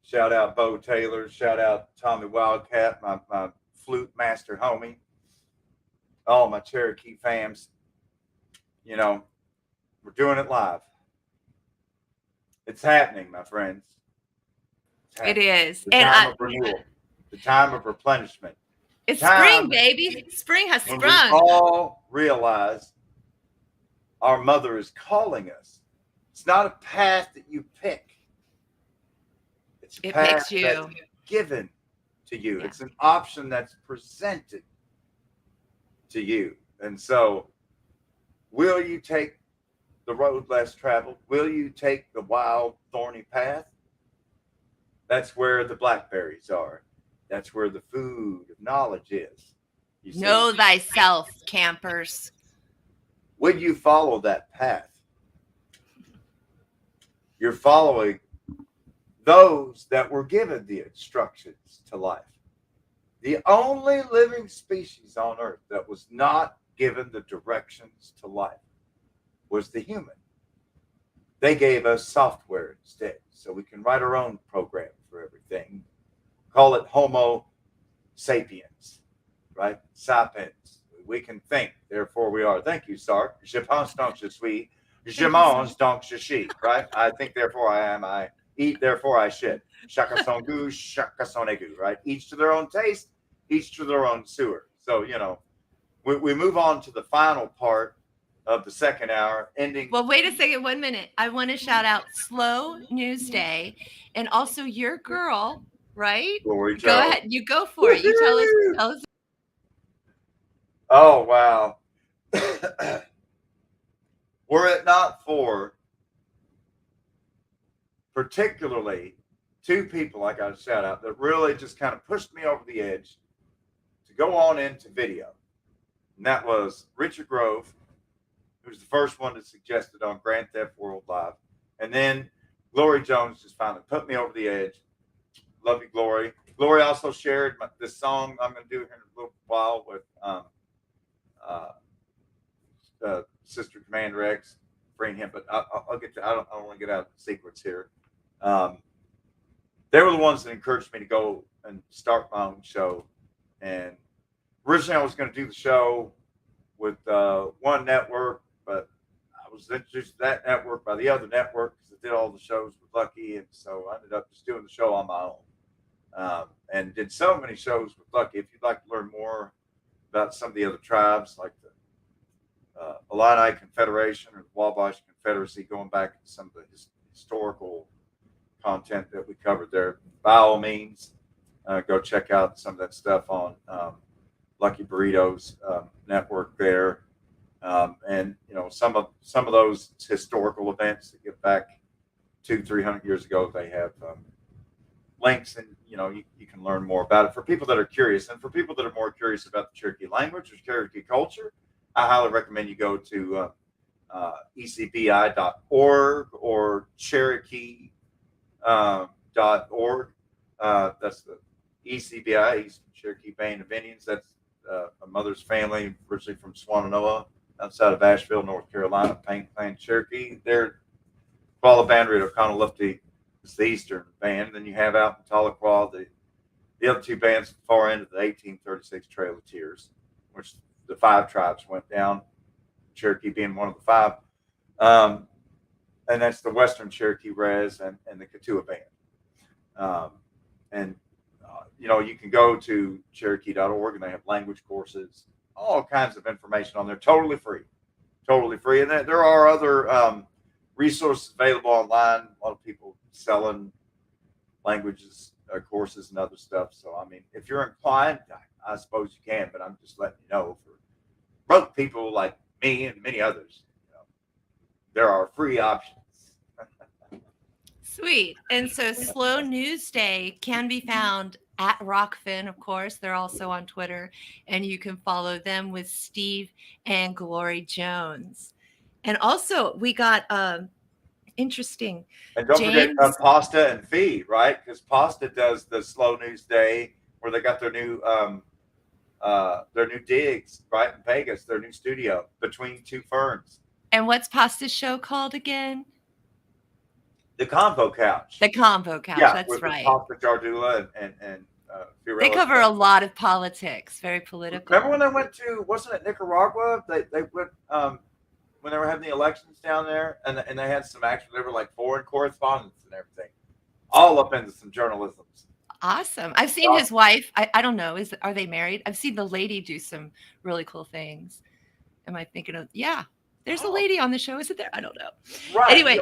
Shout out Bo Taylor. Shout out Tommy Wildcat, my flute master homie. All my Cherokee fams. We're doing it live. It's happening, my friends. It is. The time of renewal. The time of replenishment. It's spring, baby. Spring has sprung. We all realize our mother is calling us. It's not a path that you pick. It's a path picks you. That's given to you. Yeah. It's an option that's presented to you. And so, will you take the road less traveled? Will you take the wild, thorny path? That's where the blackberries are. That's where the food of knowledge is. Know thyself, campers. Would you follow that path? You're following those that were given the instructions to life. The only living species on earth that was not given the directions to life was the human. They gave us software instead, so we can write our own program for everything. Call it Homo sapiens, right? Sapiens. We can think, therefore we are. Thank you, Sark. Je pense donc je suis. Je mange donc je suis, right? I think, therefore I am. I eat, therefore I shit. Chacun son goût, chacun son égout, right? Each to their own taste, each to their own sewer. So, we move on to the final part of the second hour, ending. Well, wait a second, 1 minute. I want to shout out Slow News Day and also your girl, right? Go ahead. You go for it. You tell us. Oh, wow. Were it not for particularly two people I got to shout out that really just kind of pushed me over the edge to go on into video. And that was Richard Grove, who was the first one that suggested on Grand Theft World Live. And then Glory Jones just finally put me over the edge. Love you, Glory. Glory also shared this song I'm going to do here in a little while with Sister Cmdr X, bring him, but I'll get to. I don't want to get out of the secrets here. They were the ones that encouraged me to go and start my own show. And originally, I was going to do the show with one network, but I was introduced to that network by the other network because I did all the shows with Lucky, and so I ended up just doing the show on my own. And did so many shows with Lucky. If you'd like to learn more about some of the other tribes, like the Illini Confederation or the Wabash Confederacy, going back to some of the historical content that we covered there, by all means, go check out some of that stuff on Lucky Burritos network there. And some of those historical events that get back 200-300 years ago, they have links, and you can learn more about it for people that are curious. And for people that are more curious about the Cherokee language or Cherokee culture, I highly recommend you go to ecbi.org or Cherokee.org. That's the ECBI, Eastern Cherokee Band of Indians. That's my mother's family, originally from Swannanoa, outside of Asheville, North Carolina, Paint Clan Cherokee. They're Qualla Bandrit of Conalufti is the Eastern band. Then you have out in Tahlequah the other two bands far end of the 1836 Trail of Tears, which the 5 tribes went down, Cherokee being one of the 5. And that's the Western Cherokee Res and the Katua Band. You can go to Cherokee.org and they have language courses, all kinds of information on there, totally free. And there are other resources available online. A lot of people selling languages courses and other stuff. So, I mean, if you're inclined, I suppose you can, but I'm just letting you know for broke people like me and many others, there are free options. Sweet. And so Slow News Day can be found at Rockfin, of course. They're also on Twitter, and you can follow them with Steve and Glory Jones. And also, we got interesting. And don't James, forget Pasta and Fee, right? Because Pasta does the Slow News Day where they got their new digs right in Vegas, their new studio Between Two Ferns. And what's Pasta's show called again? The Convo Couch. The Convo Couch. Yeah, that's with right. Pasta Jardula and Fiorella. They cover a lot of politics, very political. Remember when they went to, wasn't it Nicaragua? They went when they were having the elections down there, and they had some actually, they were like foreign correspondents and everything, all up into some journalism. Awesome. I've seen his wife. I don't know. Are they married? I've seen the lady do some really cool things. Am I thinking of? Yeah. There's a lady on the show. Is it there? I don't know. Right. Anyway.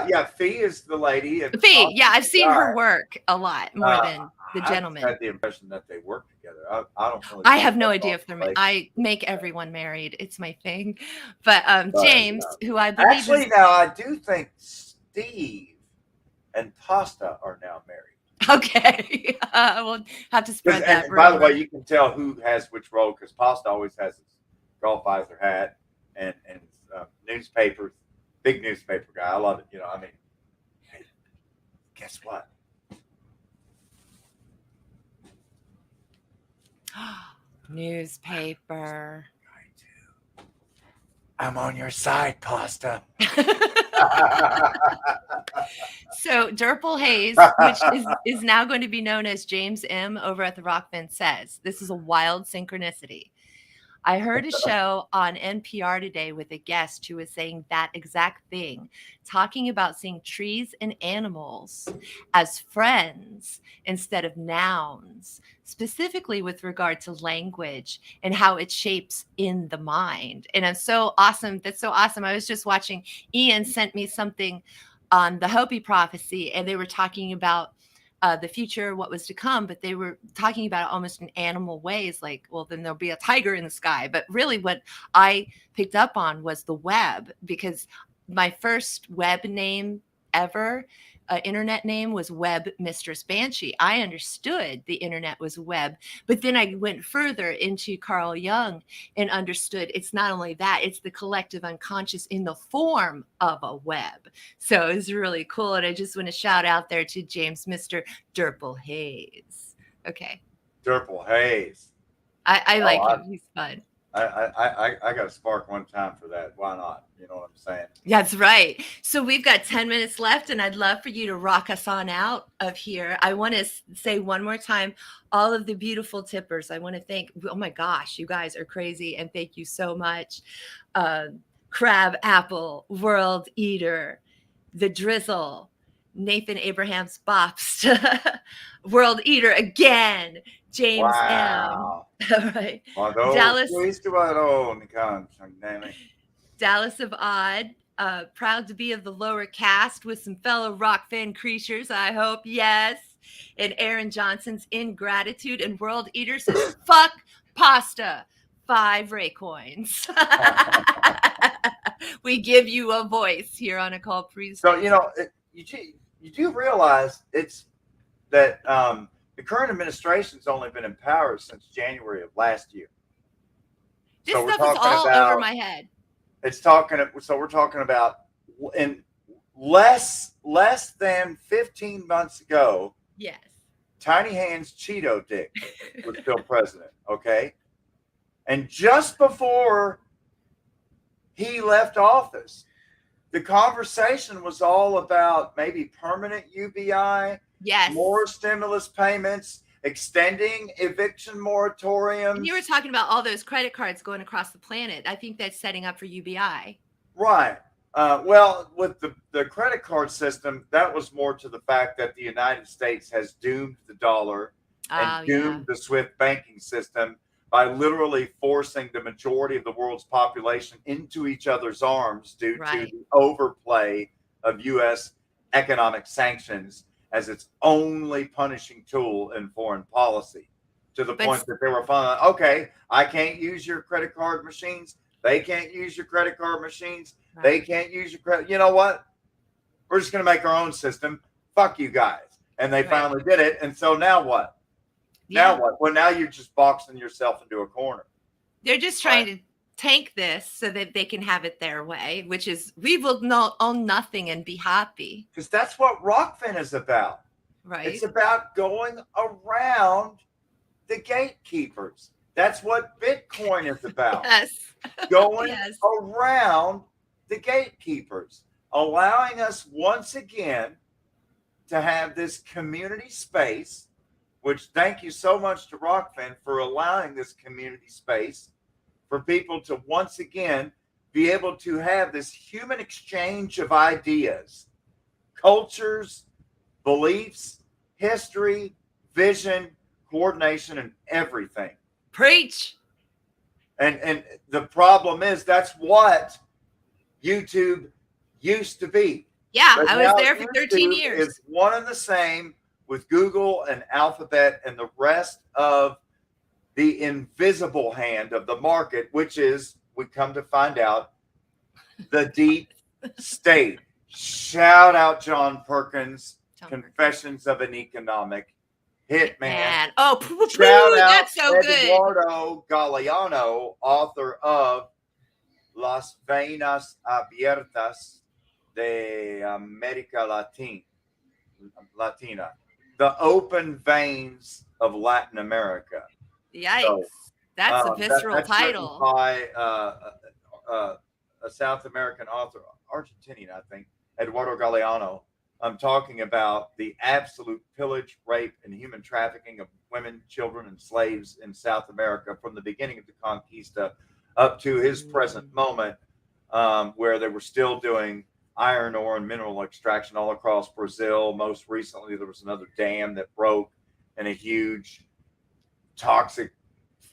Yeah. Fee is the lady. Fee. Yeah. I've seen her work a lot more than the gentleman. I had the impression that they work together. I don't really. I have no idea if they're married. I make everyone married. It's my thing. But James, who I believe actually now I do think Steve and Pasta are now married. Okay. We'll have to spread that. And by the way, you can tell who has which role because Pasta always has his golf visor hat and newspapers, big newspaper guy. I love it. I mean, hey, guess what? Newspaper. I do. I'm on your side, Pasta. So Derpel Hayes, which is now going to be known as James M. over at the Rockfin, says, this is a wild synchronicity. I heard a show on NPR today with a guest who was saying that exact thing, talking about seeing trees and animals as friends instead of nouns, specifically with regard to language and how it shapes in the mind. And I'm so awesome. That's so awesome. I was just watching, Ian sent me something on the Hopi prophecy, and they were talking about the future, what was to come, but they were talking about it almost in animal ways, like, well, then there'll be a tiger in the sky. But really what I picked up on was the web, because my first web name ever, internet name, was Web Mistress Banshee. I understood the internet was web, but then I went further into Carl Jung and understood it's not only that, it's the collective unconscious in the form of a web. So it's really cool. And I just want to shout out there to James, Mr. Derpel Hayes. Okay. Derpel Hayes. I like him. He's fun. I got a spark one time for that. Why not? You know what I'm saying? That's right. So we've got 10 minutes left, and I'd love for you to rock us on out of here. I want to say one more time, all of the beautiful tippers. I want to thank, oh my gosh, you guys are crazy, and thank you so much. Crab Apple, World Eater, The Drizzle, Nathan Abraham's Bops, World Eater again, James wow. M. All right. Dallas of Odd, proud to be of the lower caste with some fellow Rockfin creatures, I hope, yes. And Aaron Johnson's Ingratitude, and World Eater says, fuck pasta, 5 Ray coins. We give you a voice here on Occult Priestess. So, you do realize it's that the current administration's only been in power since January of last year. This stuff is all over my head. So we're talking about in less than 15 months ago. Yes. Tiny Hands Cheeto Dick was still president. Okay. And just before he left office, the conversation was all about maybe permanent UBI, yes, more stimulus payments, extending eviction moratoriums. And you were talking about all those credit cards going across the planet. I think that's setting up for UBI. Right. Well, with the credit card system, that was more to the fact that the United States has doomed the dollar and doomed the SWIFT banking system by literally forcing the majority of the world's population into each other's arms due to the overplay of U.S. economic sanctions as its only punishing tool in foreign policy, to the point that they were finally, okay, I can't use your credit card machines. They can't use your credit card machines. Right. They can't use your credit. You know what? We're just going to make our own system. Fuck you guys. And they finally did it. And so now what? Yeah. Now what? Well, now you're just boxing yourself into a corner. They're just trying to tank this so that they can have it their way, which is we will own nothing and be happy. Because that's what Rockfin is about. Right. It's about going around the gatekeepers. That's what Bitcoin is about. Yes. Going around the gatekeepers, allowing us once again to have this community space, which thank you so much to Rockfin for allowing this community space for people to once again be able to have this human exchange of ideas, cultures, beliefs, history, vision, coordination, and everything. Preach. And the problem is that's what YouTube used to be. Yeah, I was there for 13 years. It's one and the same with Google and Alphabet and the rest of the invisible hand of the market, which is, we come to find out, the deep state. Shout out John Perkins, Confessions of an Economic Hitman. Oh, that's so good. Eduardo Galeano, author of Las Venas Abiertas de America Latina, the open veins of Latin America. Yikes. So, that's a visceral title. By a South American author, Argentinian, I think, Eduardo Galeano. I'm talking about the absolute pillage, rape, and human trafficking of women, children, and slaves in South America from the beginning of the Conquista up to his present moment, where they were still doing iron ore and mineral extraction all across Brazil. Most recently, there was another dam that broke and a huge toxic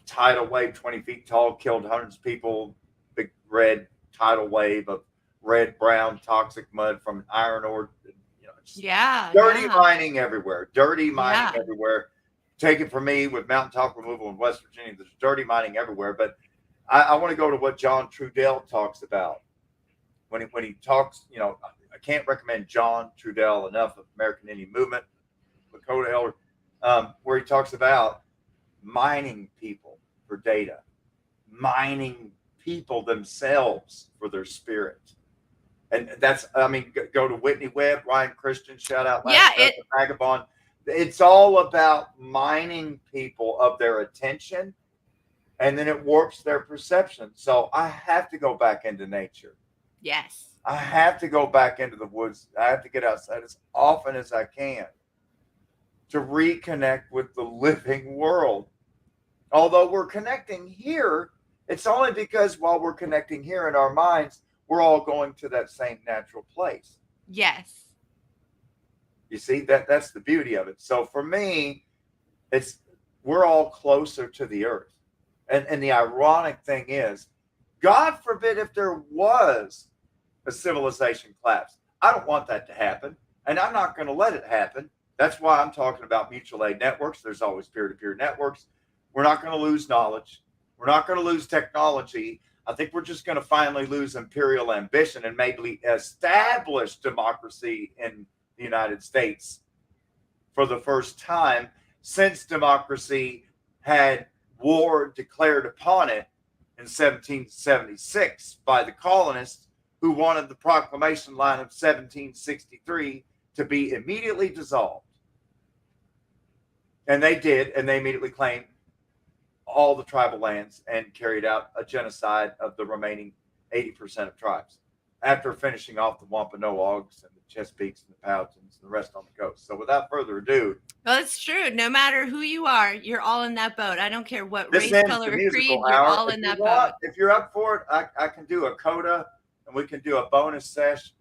tidal wave, 20 feet tall, killed hundreds of people. Big red tidal wave of red, brown, toxic mud from iron ore. Dirty mining everywhere. Dirty mining everywhere. Take it from me, with mountaintop removal in West Virginia, there's dirty mining everywhere. But I want to go to what John Trudell talks about. When he talks, I can't recommend John Trudell enough of American Indian Movement, Lakota Elder, where he talks about mining people for data, mining people themselves for their spirit. And that's, go to Whitney Webb, Ryan Christian, shout out. Vagabond. It's all about mining people of their attention, and then it warps their perception. So I have to go back into nature. Yes. I have to go back into the woods. I have to get outside as often as I can to reconnect with the living world. Although we're connecting here, it's only because while we're connecting here in our minds, we're all going to that same natural place. Yes. You see, that's the beauty of it. So for me, we're all closer to the earth. And the ironic thing is, God forbid if there was a civilization collapse. I don't want that to happen, and I'm not going to let it happen. That's why I'm talking about mutual aid networks. There's always peer-to-peer networks. We're not going to lose knowledge. We're not going to lose technology. I think we're just going to finally lose imperial ambition and maybe establish democracy in the United States for the first time since democracy had war declared upon it in 1776 by the colonists, who wanted the proclamation line of 1763 to be immediately dissolved. And they did, and they immediately claimed all the tribal lands and carried out a genocide of the remaining 80% of tribes after finishing off the Wampanoags and the Chesapeakes and the Powhatans and the rest on the coast. So without further ado. Well, it's true. No matter who you are, you're all in that boat. I don't care what race, color, or creed, you're all in that boat. If you're up for it, I can do a coda, and we can do a bonus sesh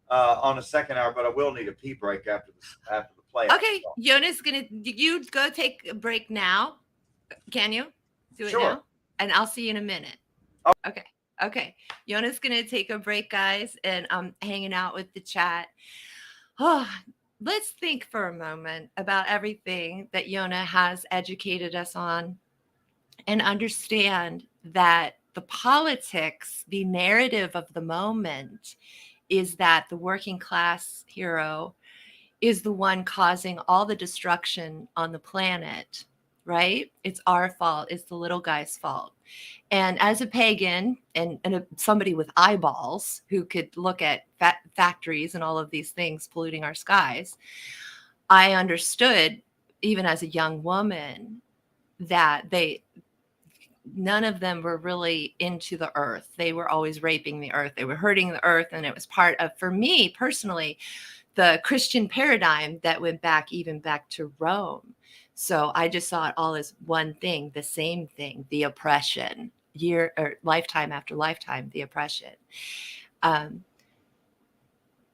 on a second hour, but I will need a pee break after the play. Okay, Yona's you go take a break now. Can you do it now? And I'll see you in a minute. Oh. Okay. Yona's gonna take a break, guys, and I'm hanging out with the chat. Oh, let's think for a moment about everything that Yona has educated us on and understand that the politics, the narrative of the moment is that the working class hero is the one causing all the destruction on the planet, right? It's our fault. It's the little guy's fault. And as a pagan and somebody with eyeballs who could look at factories and all of these things polluting our skies, I understood, even as a young woman, that none of them were really into the earth. They were always raping the earth. They were hurting the earth. And it was part of, for me personally, the Christian paradigm that went back even back to Rome. So I just saw it all as one thing, the same thing, the oppression, year or lifetime after lifetime, the oppression.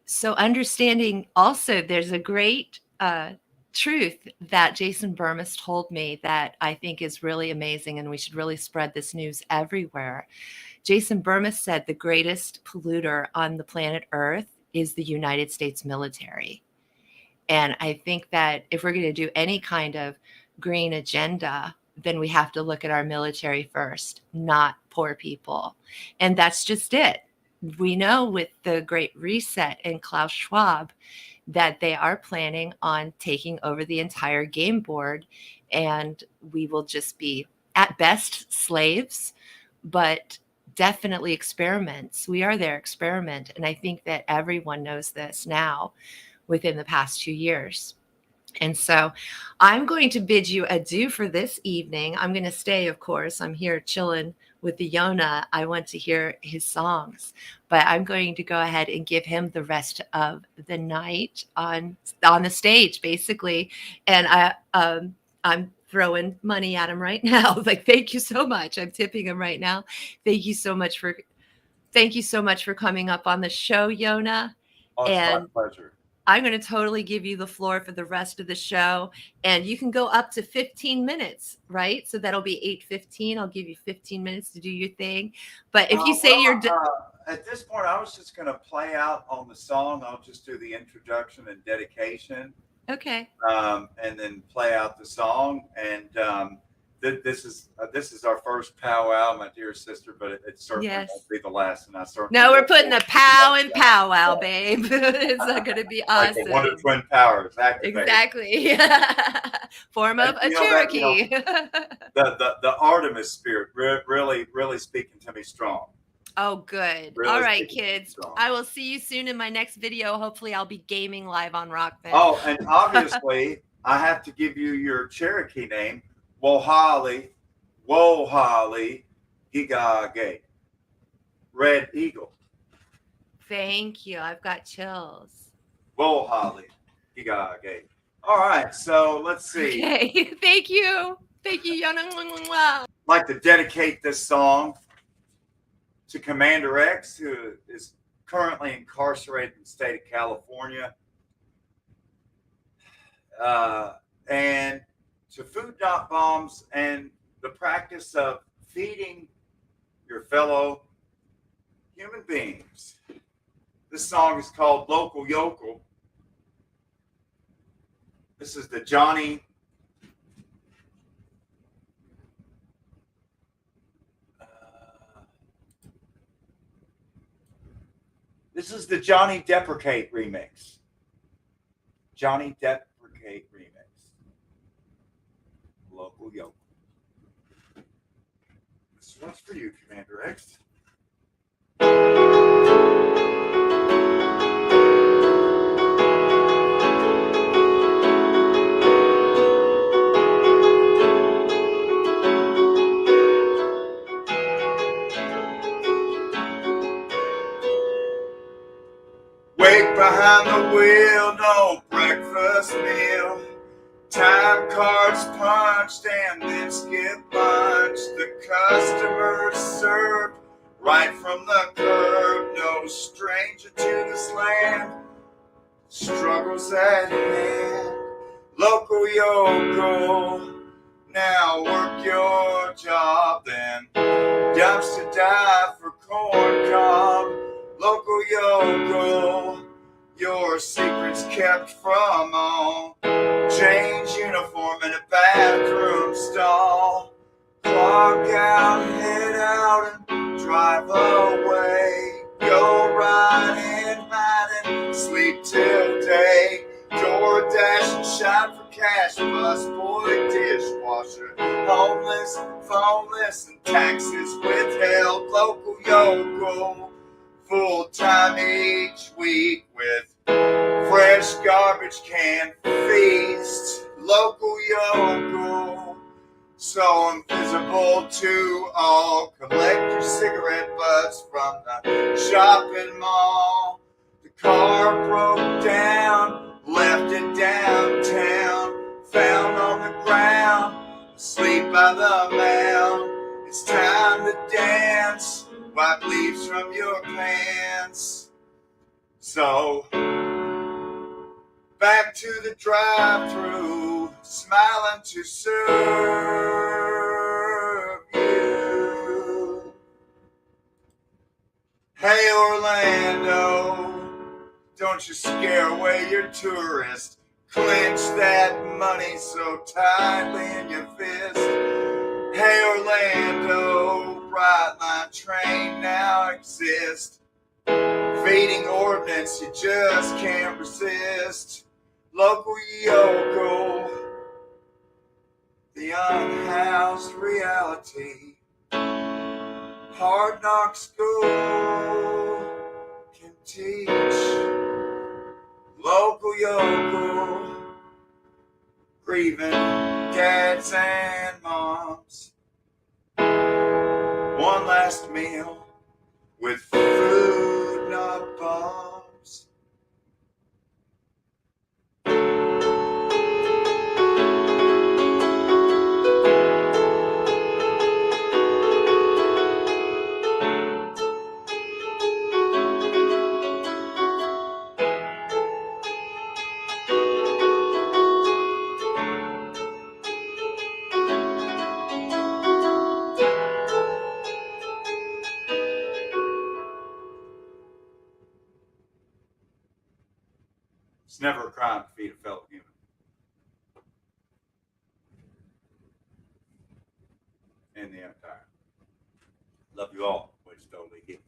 So understanding also, there's a great truth that Jason Burmis told me that I think is really amazing, and we should really spread this news everywhere. Jason Burmis said the greatest polluter on the planet Earth is the United States military. And I think that if we're going to do any kind of green agenda, then we have to look at our military first, not poor people. And that's just it. We know with the Great Reset and Klaus Schwab that they are planning on taking over the entire game board, and we will just be at best slaves, but definitely experiments. We are their experiment. And I think that everyone knows this now within the past 2 years. And so I'm going to bid you adieu for this evening. I'm going to stay, of course. I'm here chilling with the Yona. I want to hear his songs, but I'm going to go ahead and give him the rest of the night on the stage, basically. And I'm throwing money at him right now. Like, thank you so much. I'm tipping him right now. Thank you so much for coming up on the show, Yona. Oh, it's my pleasure. I'm going to totally give you the floor for the rest of the show, and you can go up to 15 minutes, right? So that'll be 8:15. I'll give you 15 minutes to do your thing. But if you say at this point, I was just going to play out on the song. I'll just do the introduction and dedication. Okay. And then play out the song. And this is our first powwow, my dear sister, but it certainly won't be the last. And I certainly we're putting the pow in powwow, babe. It's not going to be awesome. Like the Wonder Twin Powers, exactly. Form of a Cherokee. The Artemis spirit really speaking to me strong. Oh, good. Really. All right, kids. I will see you soon in my next video. Hopefully, I'll be gaming live on Rockband. Oh, and obviously, I have to give you your Cherokee name. Wohali, Gigage, Red Eagle. Thank you. I've got chills. Wohali, Gigage. All right, so let's see. Okay, thank you. Thank you, Yona. I'd like to dedicate this song to Cmdr X, who is currently incarcerated in the state of California. And to food not bombs and the practice of feeding your fellow human beings. This song is called Local Yokel. This is the Johnny Deprecate remix. Johnny Deprecate remix. Local Yokel. This one's for you, Cmdr X. Wake behind the wheel, no breakfast meal. Time cards punched and then skip lunch. The customers served right from the curb. No stranger to this land. Struggles at hand. Local yokel. Now work your job, then dumps to die for corncob. Local yokel. your secrets kept from all. Change uniform in a bathroom stall. Clock out, head out, and drive away. Go riding, hiding, sleep till day. DoorDash and shop for cash, busboy, dishwasher. Homeless, phoneless, and taxes withheld. Local YOKEL, full time each week with fresh garbage can feast. Local YOKEL, so invisible to all. Collect your cigarette butts from the shopping mall. The car broke down, left it downtown, found on the ground, asleep by the mound. It's time to dance, wipe leaves from your pants. So back to the drive-thru, smiling to serve you. Hey Orlando, don't you scare away your tourist. Clench that money so tightly in your fist. Hey Orlando, bright line train now exists. Feeding ordinance you just can't resist. Local YOKEL, the unhoused reality. Hard knock school can teach. Local YOKEL, grieving dads and moms. One last meal with food, not bombs. It's never a crime to feed a fellow human. In the empire. Love you all, which totally hit.